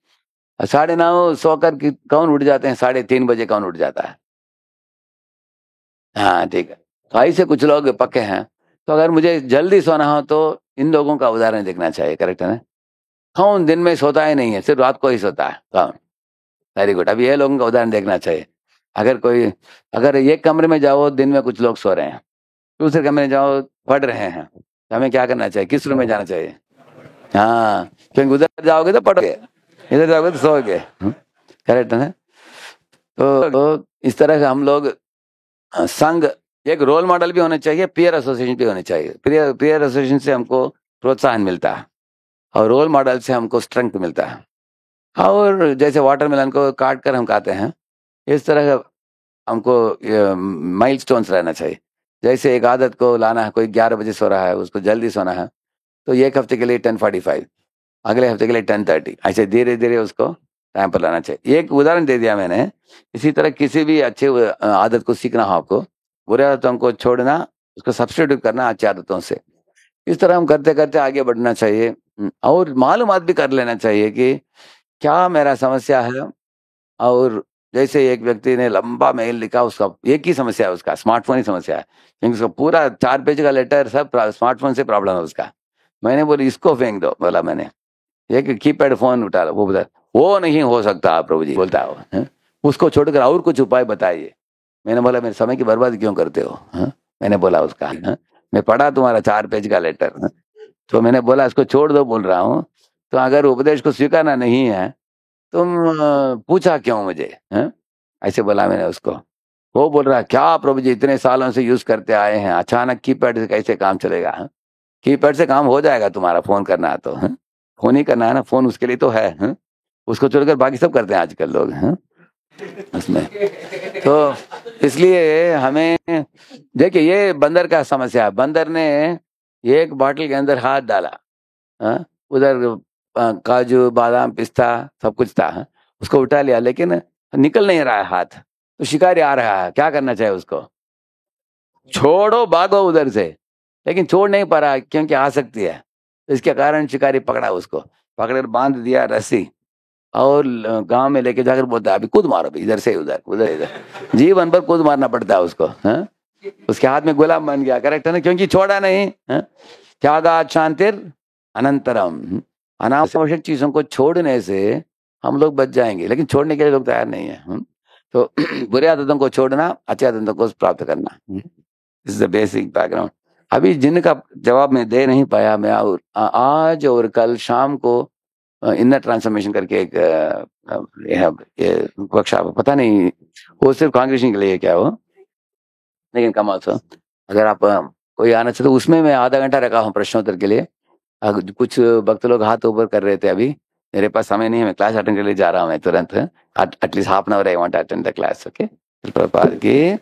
9:30 सोकर कौन उठ जाते हैं? 3:30 बजे कौन उठ जाता है? हाँ ठीक है। तो ऐसे कुछ लोग पक्के हैं। तो अगर मुझे जल्दी सोना हो तो इन लोगों का उदाहरण देखना चाहिए, करेक्ट है ना? कौन दिन में सोता ही नहीं है, सिर्फ रात को ही सोता है? कौन? Very good. अभी ये लोगों का उदाहरण देखना चाहिए। अगर एक कमरे में जाओ दिन में कुछ लोग सो रहे हैं, दूसरे कमरे में जाओ पढ़ रहे हैं, तो हमें क्या करना चाहिए? किस रूम में जाना चाहिए? हाँ, क्योंकि उधर जाओगे तो पढ़ोगे, इधर जाओगे तो सोओगे, करेक्ट है ना? तो इस तरह से हम लोग संघ, एक रोल मॉडल भी होना चाहिए, पीयर एसोसिएशन भी होनी चाहिए। पीयर एसोसिएशन से हमको प्रोत्साहन मिलता है और रोल मॉडल से हमको स्ट्रेंथ मिलता है। और जैसे वाटरमेलन को काट कर हम खाते हैं, इस तरह का हमको माइलस्टोन्स रहना चाहिए। जैसे एक आदत को लाना है, कोई 11 बजे सो रहा है, उसको जल्दी सोना है, तो एक हफ्ते के लिए 10:45, अगले हफ्ते के लिए 10:30, ऐसे धीरे धीरे उसको टाइम पर लाना चाहिए। एक उदाहरण दे दिया मैंने। इसी तरह किसी भी अच्छे आदत को सीखना हो आपको, बुरे आदतों को छोड़ना, उसको सब्स्टिट्यूट करना अच्छी आदतों से। इस तरह हम करते करते आगे बढ़ना चाहिए। और मालूमात भी कर लेना चाहिए कि क्या मेरा समस्या है। और जैसे एक व्यक्ति ने लंबा मेल लिखा, उसका एक ही समस्या है, उसका स्मार्टफोन ही समस्या है, क्योंकि उसका पूरा 4 पेज का लेटर सब स्मार्टफोन से प्रॉब्लम है उसका। मैंने बोली इसको फेंक दो, बोला मैंने, एक कीपैड फोन उठा लो। वो बोला वो नहीं हो सकता प्रभु जी, बोलता है वो, उसको छोड़कर और कुछ उपाय बताइए। मैंने बोला मेरे समय की बर्बादी क्यों करते हो? मैंने बोला उसका, मैं पढ़ा तुम्हारा 4 पेज का लेटर, तो मैंने बोला इसको छोड़ दो बोल रहा हूँ। तो अगर उपदेश को स्वीकारना नहीं है, तुम पूछा क्यों मुझे? ऐसे बोला मैंने उसको। वो बोल रहा क्या प्रभु जी, इतने सालों से यूज करते आए हैं, अचानक कीपैड से कैसे काम चलेगा? कीपैड से काम हो जाएगा तुम्हारा, फोन करना है तो, फोन ही करना है ना, फोन उसके लिए तो है, उसको छोड़कर बाकी सब करते हैं आजकल लोग, उसमें। तो इसलिए हमें देखिए, ये बंदर का समस्या है। बंदर ने एक बॉटल के अंदर हाथ डाला, उधर काजू बादाम पिस्ता सब कुछ था, उसको उठा लिया, लेकिन निकल नहीं रहा है हाथ। तो शिकारी आ रहा है, क्या करना चाहिए उसको? छोड़ो, भागो उधर से। लेकिन छोड़ नहीं पा रहा क्योंकि आसक्ति है। तो इसके कारण शिकारी पकड़ा, उसको पकड़कर बांध दिया रस्सी, और गांव में लेके जाकर बोलता है अभी कूद मारो, भी इधर से उधर, उधर इधर, जीवन भर कूद मारना पड़ता है उसको। उसके हाथ में गुलाम बन गया, करेक्ट है ना? क्योंकि छोड़ा नहीं। त्यागात् शांतिर अनंतरम। अनावश्यक चीजों को छोड़ने से हम लोग बच जाएंगे, लेकिन छोड़ने के लिए लोग तैयार नहीं है। तो बुरे आदतों को छोड़ना, अच्छी आदतों को प्राप्त करना। Is the basic background. अभी जिनका जवाब मैं दे नहीं पाया, मैं आज और कल शाम को इनर ट्रांसफॉर्मेशन करके एक वर्कशॉप, पता नहीं वो सिर्फ कांग्रेशन के लिए क्या हो, लेकिन कम ऑल्सो अगर आप कोई आना चाहते तो उसमें मैं आधा घंटा रखा हूँ प्रश्नोत्र के लिए। कुछ भक्त लोग हाथ ऊपर कर रहे थे, अभी मेरे पास समय नहीं है, मैं क्लास अटेंड के लिए जा रहा हूँ मैं तुरंत, at least half an hour I want to attend the class. Okay, Prabhupada की